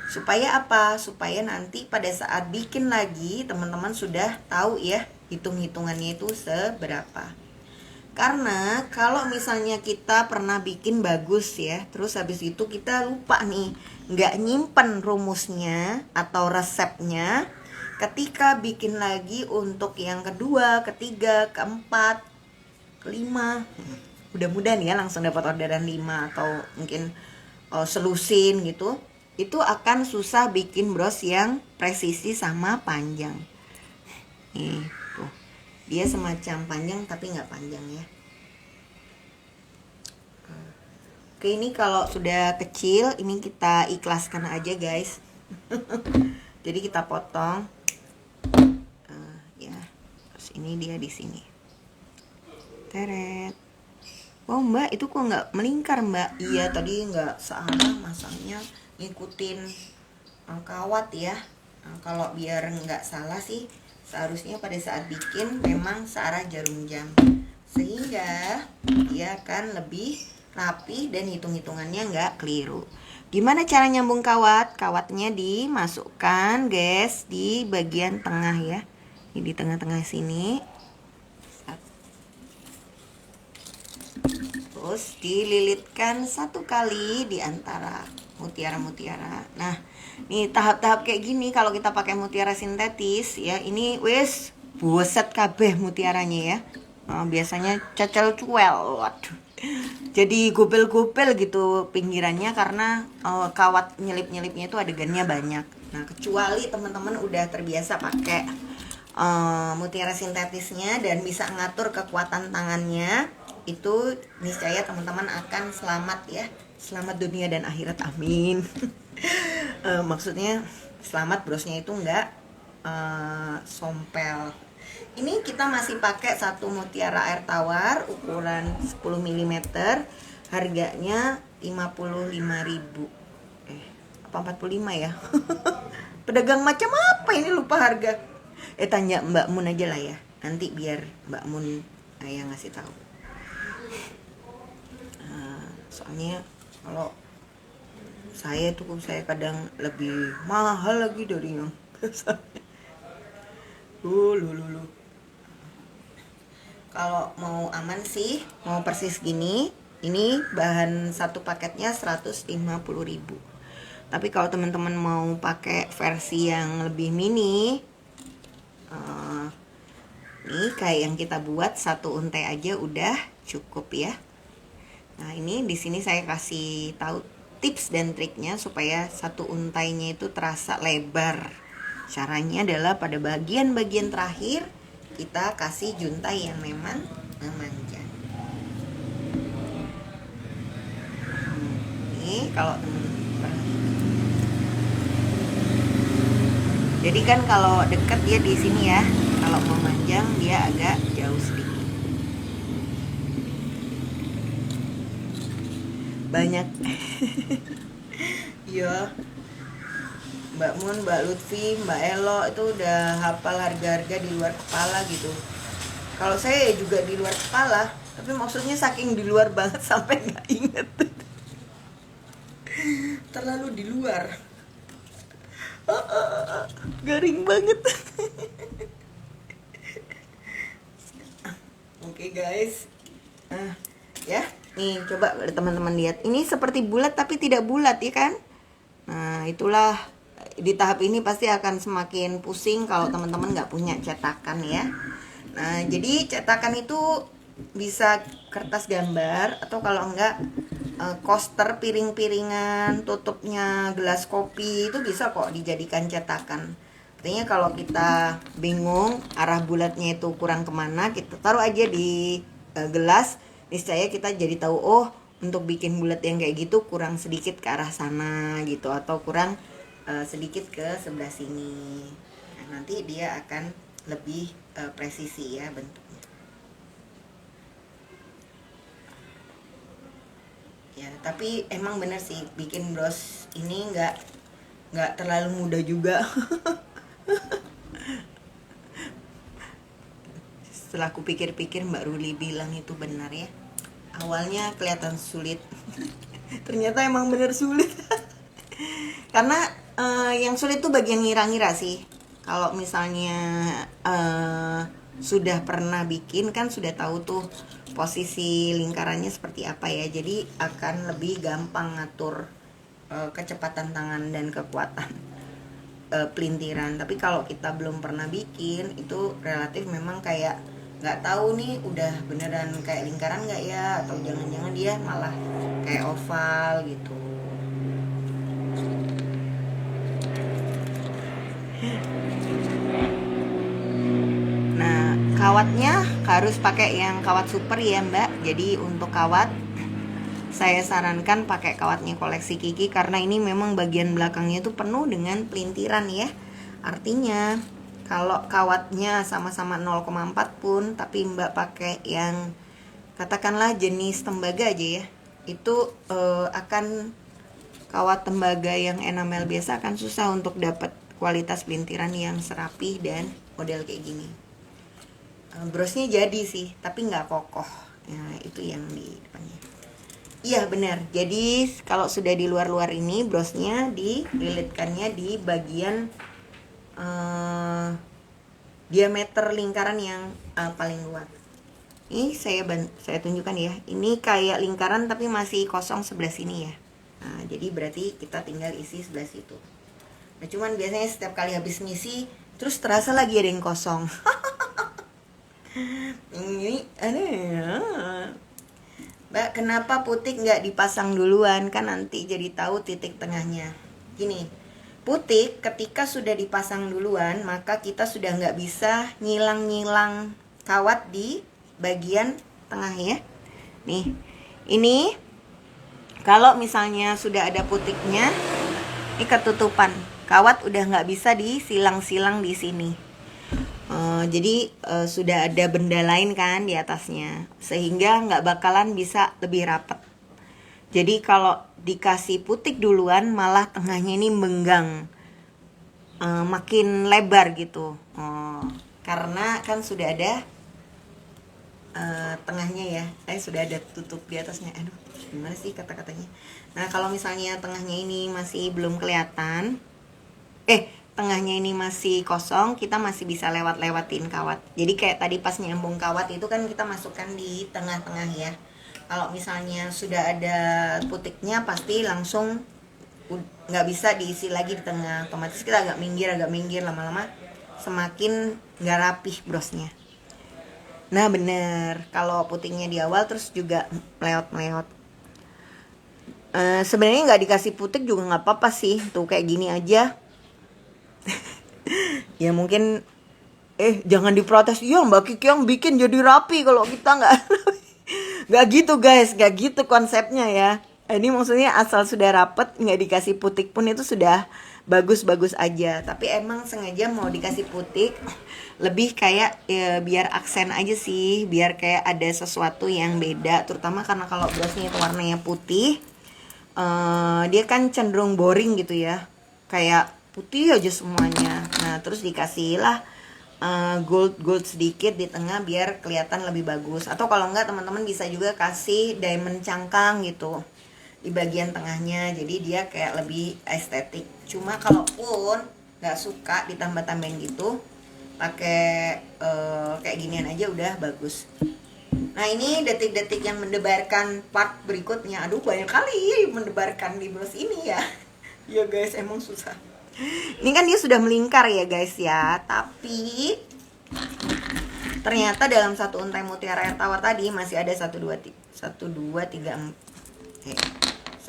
Supaya apa? Supaya nanti pada saat bikin lagi teman-teman sudah tahu ya hitung-hitungannya itu seberapa. Karena kalau misalnya kita pernah bikin bagus ya, terus habis itu kita lupa nih, nggak nyimpen rumusnya atau resepnya, ketika bikin lagi untuk yang kedua, ketiga, keempat, kelima, mudah-mudahan ya langsung dapat orderan 5 atau mungkin selusin gitu, itu akan susah bikin bros yang presisi sama panjang. Nih tuh, dia semacam panjang tapi nggak panjang ya. Oke, ini kalau sudah kecil ini kita ikhlaskan aja guys. Jadi kita potong ya. Terus ini dia di sini. Teret. Oh mbak, itu kok nggak melingkar mbak? Iya tadi nggak searah masangnya, ngikutin kawat ya. Nah, kalau biar nggak salah sih seharusnya pada saat bikin memang searah jarum jam, sehingga dia akan lebih rapi dan hitung-hitungannya nggak keliru. Gimana cara nyambung kawat? Kawatnya dimasukkan guys di bagian tengah ya, ini di tengah-tengah sini. Terus dililitkan satu kali di antara mutiara-mutiara. Nah, nih tahap-tahap kayak gini kalau kita pakai mutiara sintetis ya, ini wis buset kabeh mutiaranya ya. Biasanya cecel cuel, waduh. Jadi gobel-gobel gitu pinggirannya karena kawat nyelip-nyelipnya itu adegannya banyak. Nah, kecuali teman-teman udah terbiasa pakai mutiara sintetisnya dan bisa ngatur kekuatan tangannya, itu niscaya teman-teman akan selamat ya, selamat dunia dan akhirat, amin. Maksudnya selamat brosnya itu enggak sompel. Ini kita masih pakai satu mutiara air tawar ukuran 10 mm, harganya 55.000. Apa 45 ya? Pedagang macam apa ini, lupa harga. Tanya Mbak Mun aja lah ya, nanti biar Mbak Mun yang ngasih tahu. Soalnya kalau saya kadang lebih mahal lagi dari yang biasanya. Lu. Kalau mau aman sih, mau persis gini, ini bahan satu paketnya 150.000. Tapi kalau teman-teman mau pakai versi yang lebih mini, nih kayak yang kita buat satu untai aja udah cukup ya. Nah ini di sini saya kasih tahu tips dan triknya supaya satu untainya itu terasa lebar. Caranya adalah pada bagian-bagian terakhir kita kasih juntai yang memang memanjang. Ini kalau teman-teman, jadi kan kalau dekat dia di sini ya, kalau memanjang dia agak jauh sedikit. Banyak ya Mbak Mun, Mbak Lutfi, Mbak Elo itu udah hafal harga-harga di luar kepala gitu. Kalau saya juga di luar kepala, tapi maksudnya saking di luar banget sampai nggak inget. Terlalu di luar. Garing banget. Oke guys. Ya, nih coba teman-teman lihat. Ini seperti bulat tapi tidak bulat ya kan? Nah, itulah di tahap ini pasti akan semakin pusing kalau teman-teman nggak punya cetakan ya. Nah, jadi cetakan itu bisa kertas gambar atau kalau enggak coaster piring-piringan, tutupnya gelas kopi itu bisa kok dijadikan cetakan. Artinya kalau kita bingung arah bulatnya itu kurang kemana, kita taruh aja di gelas, niscaya kita jadi tahu oh untuk bikin bulat yang kayak gitu kurang sedikit ke arah sana gitu atau kurang sedikit ke sebelah sini. Nah, nanti dia akan lebih presisi ya bentuknya. Ya, tapi emang bener sih bikin bros ini nggak terlalu mudah juga. Setelah aku pikir-pikir Mbak Ruli bilang itu benar ya. Awalnya kelihatan sulit, ternyata emang bener sulit. Karena yang sulit tuh bagian ngira-ngira sih. Kalau misalnya sudah pernah bikin kan sudah tahu tuh posisi lingkarannya seperti apa ya. Jadi akan lebih gampang ngatur kecepatan tangan dan kekuatan pelintiran. Tapi kalau kita belum pernah bikin itu relatif memang kayak nggak tahu nih udah beneran kayak lingkaran nggak ya atau jangan-jangan dia malah kayak oval gitu. Nah, kawatnya harus pakai yang kawat super ya Mbak. Jadi untuk kawat saya sarankan pakai kawatnya koleksi Kiki karena ini memang bagian belakangnya itu penuh dengan pelintiran ya. Artinya kalau kawatnya sama-sama 0,4 pun tapi Mbak pakai yang katakanlah jenis tembaga aja ya, itu akan kawat tembaga yang enamel biasa akan susah untuk dapat kualitas pelintiran yang serapih dan model kayak gini. Brosnya jadi sih tapi nggak kokoh. Nah itu yang di depannya. Iya benar. Jadi kalau sudah di luar-luar ini brosnya dililitkannya di bagian diameter lingkaran yang paling luas. Ini saya tunjukkan ya. Ini kayak lingkaran tapi masih kosong sebelah sini ya. Nah, jadi berarti kita tinggal isi sebelah situ. Nah, cuman biasanya setiap kali habis ngisi terus terasa lagi ada yang kosong. Ini aneh. Mbak, kenapa putik nggak dipasang duluan? Kan nanti jadi tahu titik tengahnya. Gini, putik ketika sudah dipasang duluan, maka kita sudah nggak bisa nyilang-nyilang kawat di bagian tengah ya. Nih, ini kalau misalnya sudah ada putiknya, ini ketutupan. Kawat udah nggak bisa disilang-silang di sini. Jadi sudah ada benda lain kan di atasnya, sehingga nggak bakalan bisa lebih rapat. Jadi kalau dikasih putik duluan, malah tengahnya ini menggang, makin lebar gitu. Karena kan sudah ada tengahnya ya, saya sudah ada tutup di atasnya. Aduh, gimana sih kata-katanya? Nah kalau misalnya tengahnya ini masih belum kelihatan, tengahnya ini masih kosong, kita masih bisa lewatin kawat. Jadi kayak tadi pas nyambung kawat itu kan kita masukkan di tengah-tengah ya. Kalau misalnya sudah ada putiknya pasti langsung nggak bisa diisi lagi di tengah. Otomatis kita agak minggir lama-lama semakin nggak rapih brosnya. Nah bener, kalau putingnya di awal terus juga meleot. Sebenarnya nggak dikasih putik juga nggak apa-apa sih, tuh kayak gini aja. Ya mungkin jangan diprotes, ya Mbak Kiki yang bikin jadi rapi kalau kita nggak. Nggak gitu guys, nggak gitu konsepnya ya. Ini maksudnya asal sudah rapet nggak dikasih putik pun itu sudah bagus-bagus aja. Tapi emang sengaja mau dikasih putik lebih kayak ya, biar aksen aja sih, biar kayak ada sesuatu yang beda. Terutama karena kalau blosnya itu warnanya putih, dia kan cenderung boring gitu ya, kayak putih aja semuanya. Nah terus dikasih lah gold sedikit di tengah biar kelihatan lebih bagus. Atau kalau enggak teman-teman bisa juga kasih diamond cangkang gitu di bagian tengahnya, jadi dia kayak lebih estetik. Cuma kalaupun nggak suka ditambah-tambahin gitu, pakai kayak ginian aja udah bagus. Nah ini detik-detik yang mendebarkan part berikutnya. Aduh banyak kali mendebarkan di bros ini ya. Ya guys emang susah. Ini kan dia sudah melingkar ya guys ya. Tapi ternyata dalam satu untai mutiara air tawar tadi masih ada 1, 2, 3,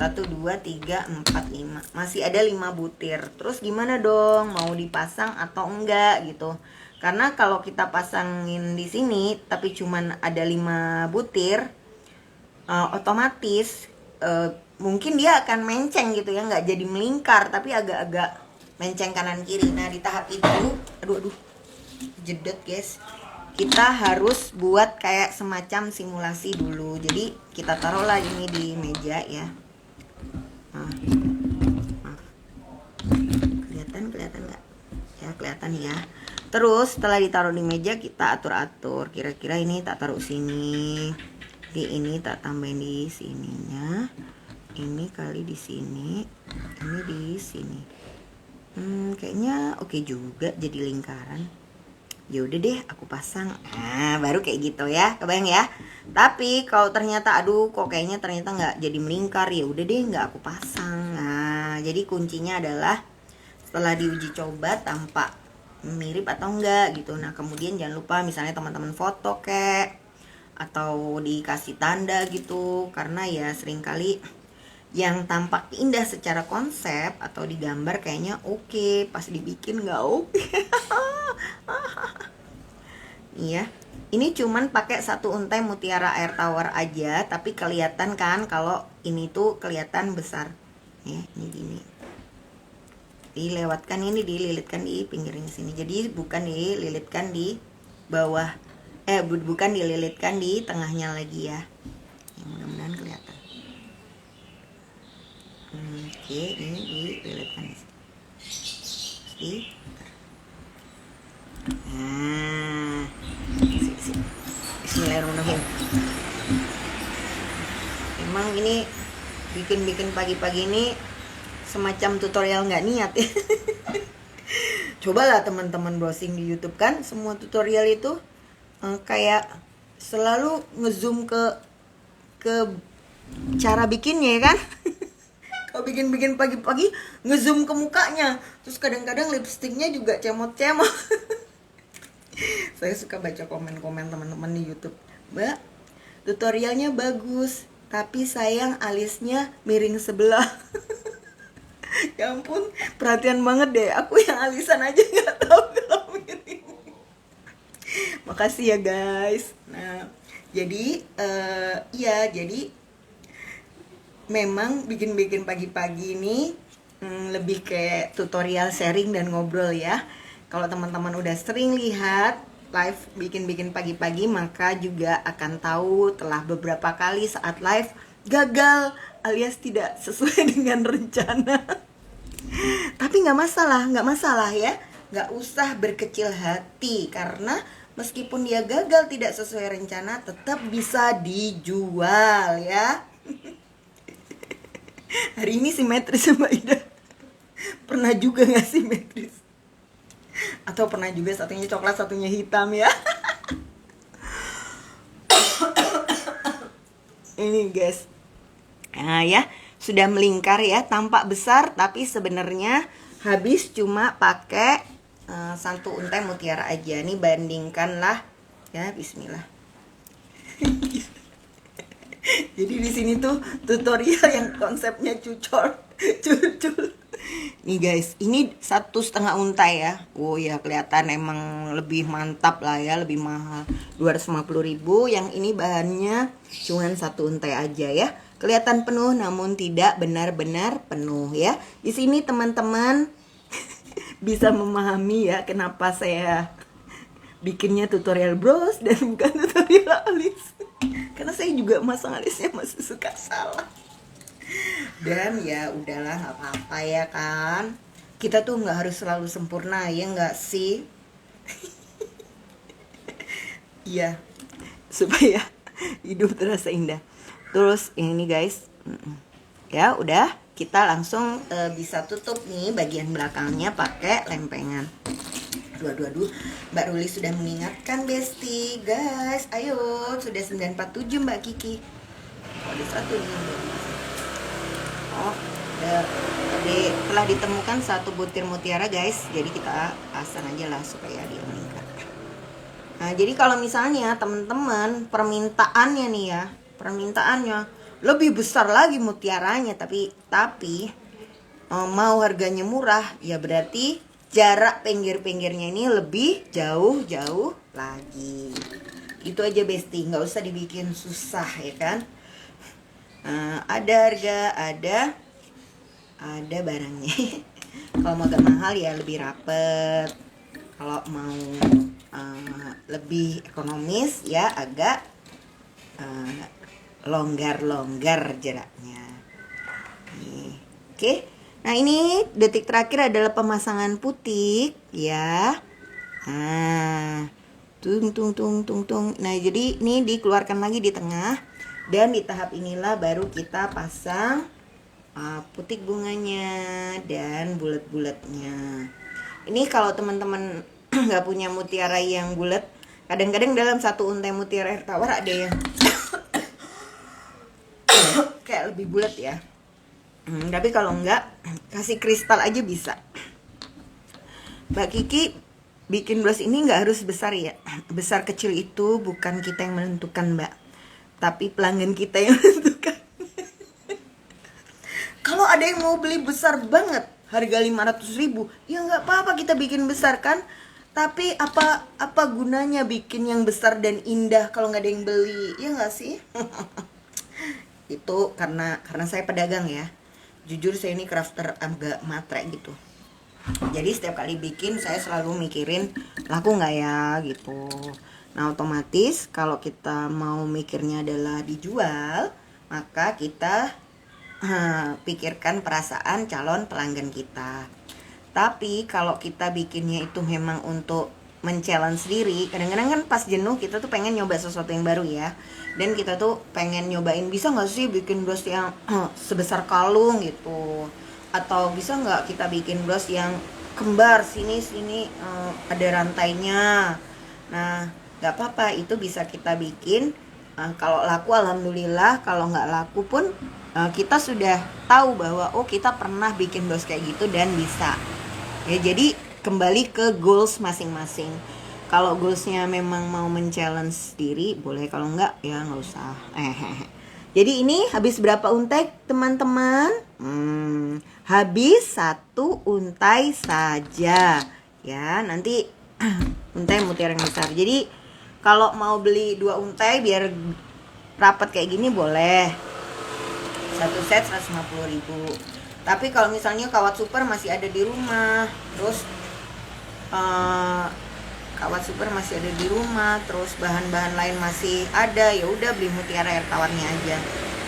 4, 5. Masih ada 5 butir. Terus gimana dong? Mau dipasang atau enggak gitu? Karena kalau kita pasangin di sini tapi cuman ada 5 butir, otomatis mungkin dia akan menceng gitu ya, nggak jadi melingkar tapi agak-agak menceng kanan kiri. Nah di tahap itu, aduh jedet guys, kita harus buat kayak semacam simulasi dulu. Jadi kita taruhlah ini di meja ya. Maaf. Kelihatan nggak? Ya kelihatan ya. Terus setelah ditaruh di meja kita atur-atur. Kira-kira ini tak taruh sini. Ini tak tambahin di sininya. Ini kali di sini. Ini di sini. Kayaknya oke juga jadi lingkaran. Ya udah deh aku pasang. Nah baru kayak gitu ya, kebayang ya. Tapi kalau ternyata aduh kok kayaknya ternyata nggak jadi melingkar, ya udah deh nggak aku pasang. Nah jadi kuncinya adalah setelah diuji coba tampak mirip atau enggak gitu. Nah kemudian jangan lupa misalnya teman-teman foto kek atau dikasih tanda gitu, karena ya seringkali yang tampak indah secara konsep atau digambar kayaknya oke, pas dibikin nggak oke. Iya, ini cuman pakai 1 untai mutiara air tawar aja, tapi kelihatan kan kalau ini tuh kelihatan besar. Ya, ini gini. Dilewatkan ini, dililitkan di pinggirnya sini. Jadi bukan dililitkan di bawah, bukan dililitkan di tengahnya lagi ya. Ya mudah-mudahan kelihatan. Oke, ini dililitkan di sini. Nah, bismillahirrahmanirrahim. Emang ini bikin pagi-pagi ini semacam tutorial nggak niat ya. Cobalah teman-teman browsing di YouTube kan, semua tutorial itu kayak selalu ngezoom ke cara bikinnya ya kan. Kalau bikin pagi-pagi ngezoom ke mukanya, terus kadang-kadang lipstiknya juga cemot-cemot. Saya suka baca komen-komen teman-teman di YouTube. Mbak, tutorialnya bagus, tapi sayang alisnya miring sebelah. Ya ampun, perhatian banget deh. Aku yang alisan aja nggak tahu kalau miring. Makasih ya guys. Nah, jadi jadi memang bikin pagi-pagi ini lebih kayak tutorial sharing dan ngobrol ya. Kalau teman-teman udah sering lihat live bikin pagi-pagi, maka juga akan tahu telah beberapa kali saat live gagal alias tidak sesuai dengan rencana. Tapi nggak masalah ya, nggak usah berkecil hati, karena meskipun dia gagal tidak sesuai rencana tetap bisa dijual ya. Hari ini simetris Mbak Ida. Pernah juga nggak simetris? Atau pernah juga satunya coklat satunya hitam ya. Ini guys, nah ya sudah melingkar ya, tampak besar tapi sebenarnya habis cuma pakai satu untai mutiara aja. Nih bandingkanlah ya, Bismillah. Jadi di sini tuh tutorial yang konsepnya cucol. Nih guys, ini 1,5 untai ya. Oh ya, kelihatan emang lebih mantap lah ya, lebih mahal. 250.000. Yang ini bahannya cuman 1 untai aja ya. Kelihatan penuh namun tidak benar-benar penuh ya. Di sini teman-teman bisa memahami ya kenapa saya bikinnya tutorial bros dan bukan tutorial alis. Karena saya juga masang alisnya masih suka salah. Dan ya udahlah, nggak apa-apa ya kan. Kita tuh nggak harus selalu sempurna ya nggak sih? Iya, supaya hidup terasa indah. Terus ini guys, ya udah kita langsung bisa tutup nih bagian belakangnya pakai lempengan. Aduh, Mbak Ruli sudah mengingatkan Besti, guys, ayo, sudah 9:47 Mbak Kiki. Oh, ada satu nih. Oh, jadi telah ditemukan 1 butir mutiara guys, jadi kita pasang aja lah supaya dia meningkat. Nah, jadi kalau misalnya teman-teman permintaannya nih ya, permintaannya lebih besar lagi mutiaranya, tapi mau harganya murah, ya berarti jarak pinggir-pinggirnya ini lebih jauh-jauh lagi. Itu aja Besti, nggak usah dibikin susah ya kan. Ada harga, ada barangnya. Kalau mau agak mahal ya lebih rapet. Kalau mau lebih ekonomis ya agak longgar jaraknya. Nih, oke. Nah ini detik terakhir adalah pemasangan putik ya. Nah, tung. Nah jadi ini dikeluarkan lagi di tengah, dan di tahap inilah baru kita pasang putik bunganya dan bulat-bulatnya. Ini kalau teman-teman nggak punya mutiara yang bulat, kadang-kadang dalam 1 untai mutiara air tawar ada yang kayak lebih bulat ya. Tapi kalau enggak, kasih kristal aja bisa. Mbak Kiki bikin blush ini nggak harus besar ya. Besar kecil itu bukan kita yang menentukan Mbak, tapi pelanggan kita yang menentukan. Kalau ada yang mau beli besar banget, harga 500.000, ya nggak apa-apa kita bikin besar kan. Tapi apa gunanya bikin yang besar dan indah kalau nggak ada yang beli, ya nggak sih? Itu karena saya pedagang ya. Jujur saya ini crafter agak matre gitu. Jadi setiap kali bikin saya selalu mikirin laku nggak ya gitu. Nah otomatis kalau kita mau mikirnya adalah dijual, maka kita pikirkan perasaan calon pelanggan kita. Tapi kalau kita bikinnya itu memang untuk men-challenge diri, kadang-kadang kan pas jenuh kita tuh pengen nyoba sesuatu yang baru ya. Dan kita tuh pengen nyobain, bisa nggak sih bikin blush yang sebesar kalung gitu, atau bisa nggak kita bikin blush yang kembar, sini ada rantainya. Nah nggak apa-apa, itu bisa kita bikin. Kalau laku alhamdulillah, kalau nggak laku pun kita sudah tahu bahwa oh kita pernah bikin blush kayak gitu dan bisa ya. Jadi kembali ke goals masing-masing. Kalau goalsnya memang mau men-challenge diri, boleh. Kalau enggak, ya nggak usah. Jadi ini habis berapa untai teman-teman? Habis 1 untai saja. Ya, nanti untai mutiara yang besar. Jadi kalau mau beli 2 untai biar rapat kayak gini boleh. 1 set 150.000. Tapi kalau misalnya kawat super masih ada di rumah, terus kawat super masih ada di rumah, terus bahan-bahan lain masih ada, ya udah beli mutiara air tawarnya aja.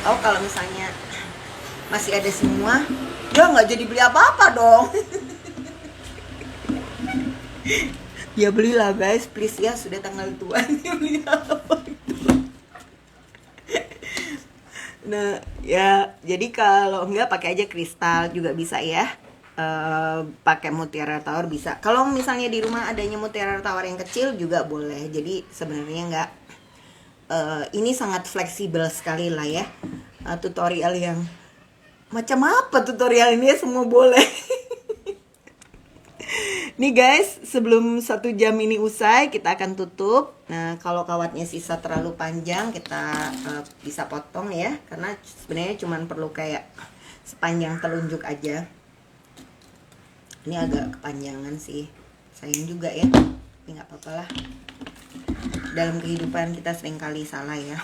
Oh kalau misalnya masih ada semua, ya nggak jadi beli apa-apa dong. Ya belilah guys, please ya, sudah tanggal tua nih, beli apa gitu. Nah ya jadi kalau enggak pakai aja kristal juga bisa ya. pakai mutiara tawar bisa. Kalau misalnya di rumah adanya mutiara tawar yang kecil juga boleh. Jadi sebenarnya nggak, ini sangat fleksibel sekali lah ya. Tutorial yang macam apa tutorial ini, semua boleh. Nih guys, sebelum 1 jam ini usai, kita akan tutup. Nah, kalau kawatnya sisa terlalu panjang, kita bisa potong ya. Karena sebenarnya cuma perlu kayak sepanjang telunjuk aja. Ini agak kepanjangan sih, sayang juga ya. Tapi nggak apa-apa lah. Dalam kehidupan kita sering kali salah ya.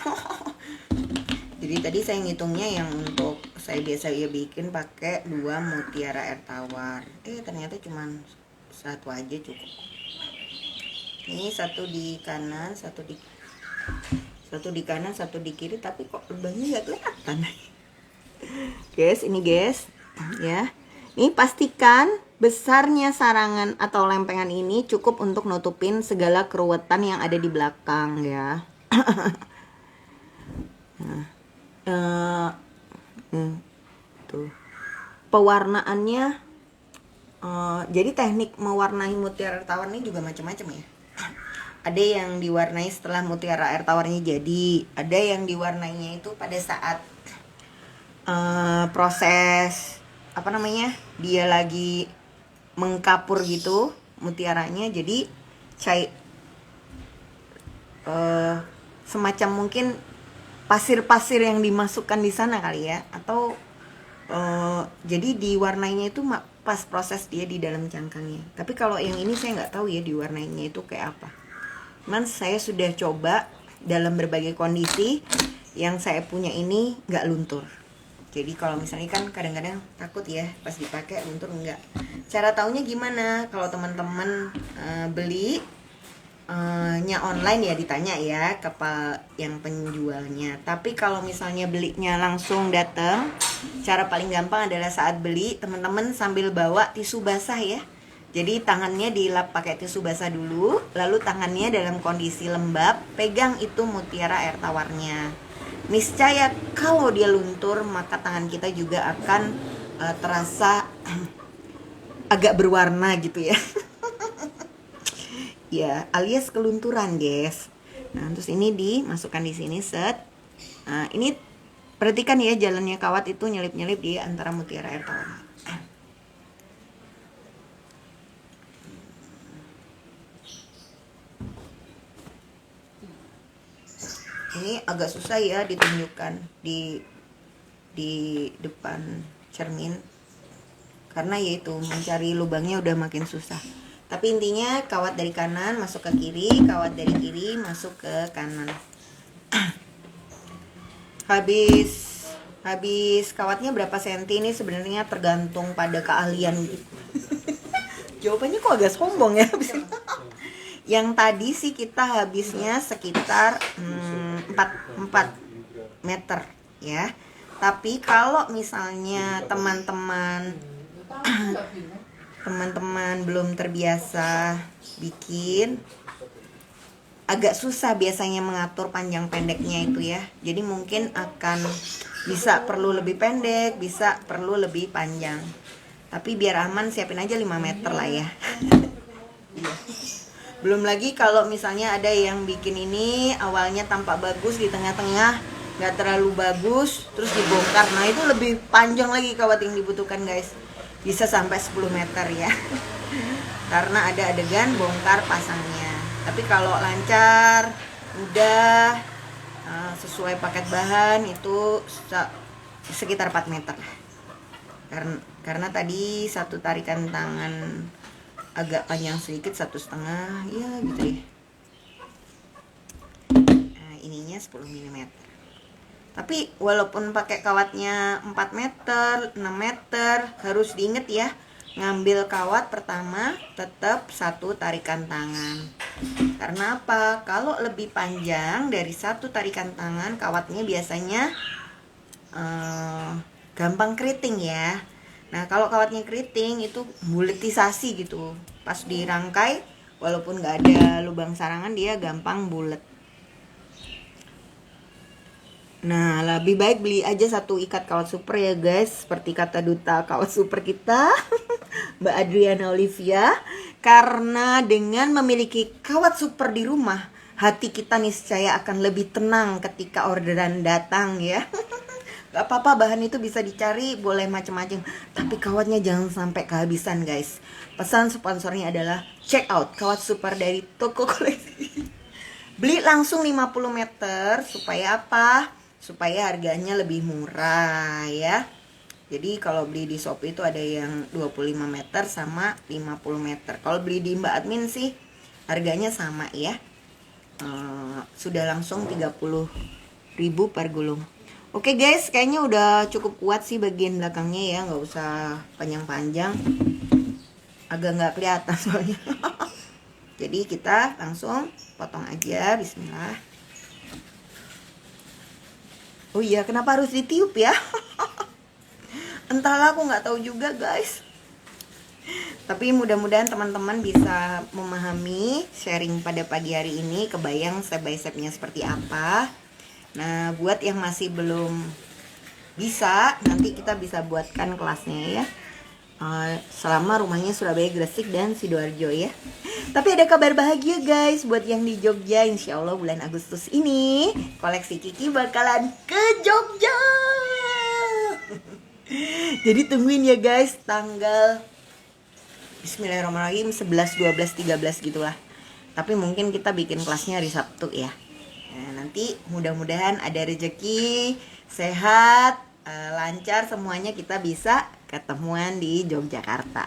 Jadi tadi saya ngitungnya yang untuk saya biasa bikin pakai 2 mutiara air tawar. Ternyata cuman 1 aja cukup. Ini 1 di kanan, 1 di kanan, 1 di kiri, tapi kok lubangnya nggak kelihatan. Guys, ini guys, ya. Ini pastikan besarnya sarangan atau lempengan ini cukup untuk nutupin segala keruwetan yang ada di belakang ya. Tuh. Pewarnaannya, jadi teknik mewarnai mutiara air tawar ini juga macam-macam ya. Ada yang diwarnai setelah mutiara air tawarnya jadi, ada yang diwarnainya itu pada saat proses apa namanya, dia lagi mengkapur gitu mutiaranya, jadi cair, semacam mungkin pasir-pasir yang dimasukkan di sana kali ya, atau jadi diwarnainya itu pas proses dia di dalam cangkangnya. Tapi kalau yang ini saya nggak tahu ya diwarnainya itu kayak apa. Cuman saya sudah coba dalam berbagai kondisi, yang saya punya ini nggak luntur. Jadi kalau misalnya kan kadang-kadang takut ya pas dipakai luntur, enggak. Cara taunya gimana? Kalau teman-teman beli nya online ya ditanya ya ke yang penjualnya. Tapi kalau misalnya belinya langsung datang, cara paling gampang adalah saat beli teman-teman sambil bawa tisu basah ya. Jadi tangannya dilap pakai tisu basah dulu, lalu tangannya dalam kondisi lembab pegang itu mutiara air tawarnya. Niscaya kalau dia luntur, maka tangan kita juga akan terasa agak berwarna gitu ya. Ya, alias kelunturan, guys. Nah, terus ini dimasukkan di sini set. Nah, ini perhatikan ya jalannya kawat itu nyelip-nyelip di antara mutiara air tawar. Ini agak susah ya ditunjukkan di depan cermin, karena yaitu mencari lubangnya udah makin susah. Tapi intinya kawat dari kanan masuk ke kiri, kawat dari kiri masuk ke kanan. Habis kawatnya berapa senti ini sebenarnya tergantung pada keahlian gitu. Jawabannya kok agak sombong ya. Yang tadi sih kita habisnya sekitar 4 meter ya. Tapi kalau misalnya teman-teman belum terbiasa bikin, agak susah biasanya mengatur panjang pendeknya itu ya. Jadi mungkin akan bisa perlu lebih pendek, bisa perlu lebih panjang. Tapi biar aman siapin aja 5 meter lah ya. Belum lagi kalau misalnya ada yang bikin ini awalnya tampak bagus, di tengah-tengah nggak terlalu bagus, terus dibongkar. Nah itu lebih panjang lagi kawat yang dibutuhkan guys. Bisa sampai 10 meter ya. Karena ada adegan bongkar pasangnya. Tapi kalau lancar, mudah, sesuai paket bahan itu sekitar 4 meter. Karena tadi satu tarikan tangan agak panjang sedikit, 1,5 ya gitu ya. Nah, ininya 10 mm. Tapi walaupun pakai kawatnya 4 meter, 6 meter, harus diinget ya, ngambil kawat pertama tetap satu tarikan tangan. Karena apa? Kalau lebih panjang dari satu tarikan tangan, kawatnya biasanya gampang keriting ya. Nah kalau kawatnya keriting itu buletisasi gitu. Pas dirangkai, walaupun nggak ada lubang sarangan, dia gampang bulet. Nah, lebih baik beli aja satu ikat kawat super ya guys, seperti kata duta kawat super kita. Mbak Adriana Olivia. Karena dengan memiliki kawat super di rumah, hati kita niscaya akan lebih tenang ketika orderan datang ya. Gak apa-apa, bahan itu bisa dicari, boleh macam-macam, tapi kawatnya jangan sampai kehabisan guys. Pesan sponsornya adalah check out kawat super dari toko koleksi. Beli langsung 50 meter supaya apa? Supaya harganya lebih murah ya. Jadi kalau beli di Shopee itu ada yang 25 meter sama 50 meter. Kalau beli di Mbak Admin sih harganya sama ya. Sudah langsung 30.000 per gulung. Oke guys, kayaknya udah cukup kuat sih bagian belakangnya ya, nggak usah panjang-panjang. Agak nggak kelihatan soalnya. Jadi kita langsung potong aja, bismillah. Oh iya, kenapa harus ditiup ya? Entahlah, aku nggak tahu juga guys. Tapi mudah-mudahan teman-teman bisa memahami sharing pada pagi hari ini, kebayang step by stepnya seperti apa. Nah, buat yang masih belum bisa, nanti kita bisa buatkan kelasnya ya. Selama rumahnya Surabaya, Gresik, dan Sidoarjo ya. Tapi ada kabar bahagia guys, buat yang di Jogja, insya Allah bulan Agustus ini koleksi Kiki bakalan ke Jogja. Jadi tungguin ya guys, tanggal Bismillahirrahmanirrahim 11, 12, 13 gitulah. Tapi mungkin kita bikin kelasnya hari Sabtu ya. Nah, nanti mudah-mudahan ada rezeki, sehat, lancar semuanya, kita bisa ketemuan di Yogyakarta.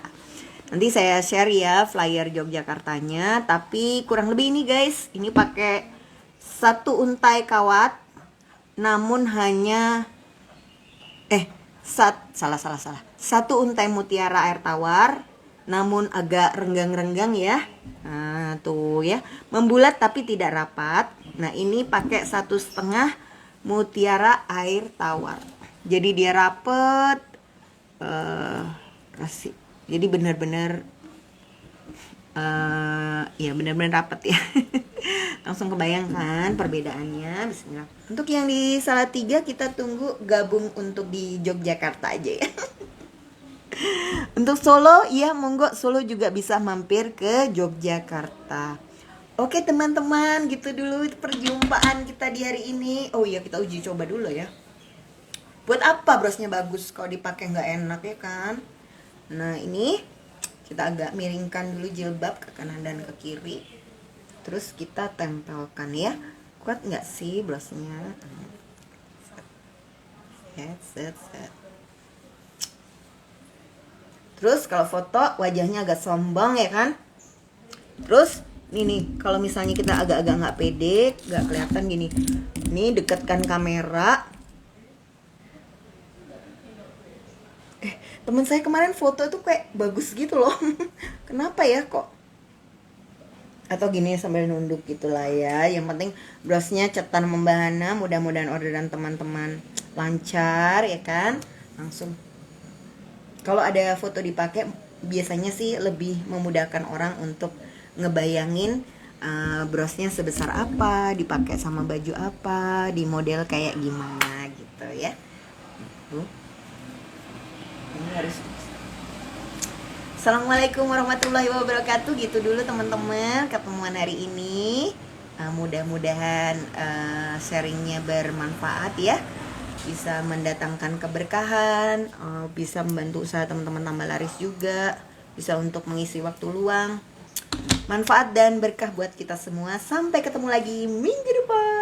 Nanti saya share ya flyer Yogyakartanya. Tapi kurang lebih ini guys, ini pakai satu untai kawat, namun hanya salah. Satu untai mutiara air tawar, namun agak renggang-renggang ya. Nah, tuh ya, membulat tapi tidak rapat. Nah, ini pakai 1,5 mutiara air tawar. Jadi dia rapet. Jadi benar-benar ya benar-benar rapet ya. Langsung kebayangkan perbedaannya. Bismillah. Untuk yang di Salatiga kita tunggu gabung untuk di Yogyakarta aja ya. Untuk Solo ya monggo, Solo juga bisa mampir ke Yogyakarta. Oke teman-teman, gitu dulu perjumpaan kita di hari ini. Oh iya, kita uji coba dulu ya. Buat apa brosnya bagus kalau dipakai nggak enak ya kan? Nah ini kita agak miringkan dulu jilbab ke kanan dan ke kiri. Terus kita tempelkan ya. Kuat nggak sih blosnya? Set. Terus kalau foto wajahnya agak sombong ya kan? Terus nih kalau misalnya kita agak-agak nggak pede, nggak kelihatan gini. Nih dekatkan kamera. Temen saya kemarin foto tuh kayak bagus gitu loh. Kenapa ya kok? Atau gini sambil nunduk gitulah ya. Yang penting brosnya cetan membahana. Mudah-mudahan orderan teman-teman lancar ya kan. Langsung. Kalau ada foto dipakai biasanya sih lebih memudahkan orang untuk ngebayangin brosnya sebesar apa, dipakai sama baju apa, di model kayak gimana gitu ya. Ini harus. Assalamualaikum warahmatullahi wabarakatuh. Gitu dulu teman-teman ketemuan hari ini. Mudah-mudahan sharingnya bermanfaat ya, bisa mendatangkan keberkahan, bisa membantu usaha teman-teman tambah laris juga, bisa untuk mengisi waktu luang. Manfaat dan berkah buat kita semua. Sampai ketemu lagi minggu depan.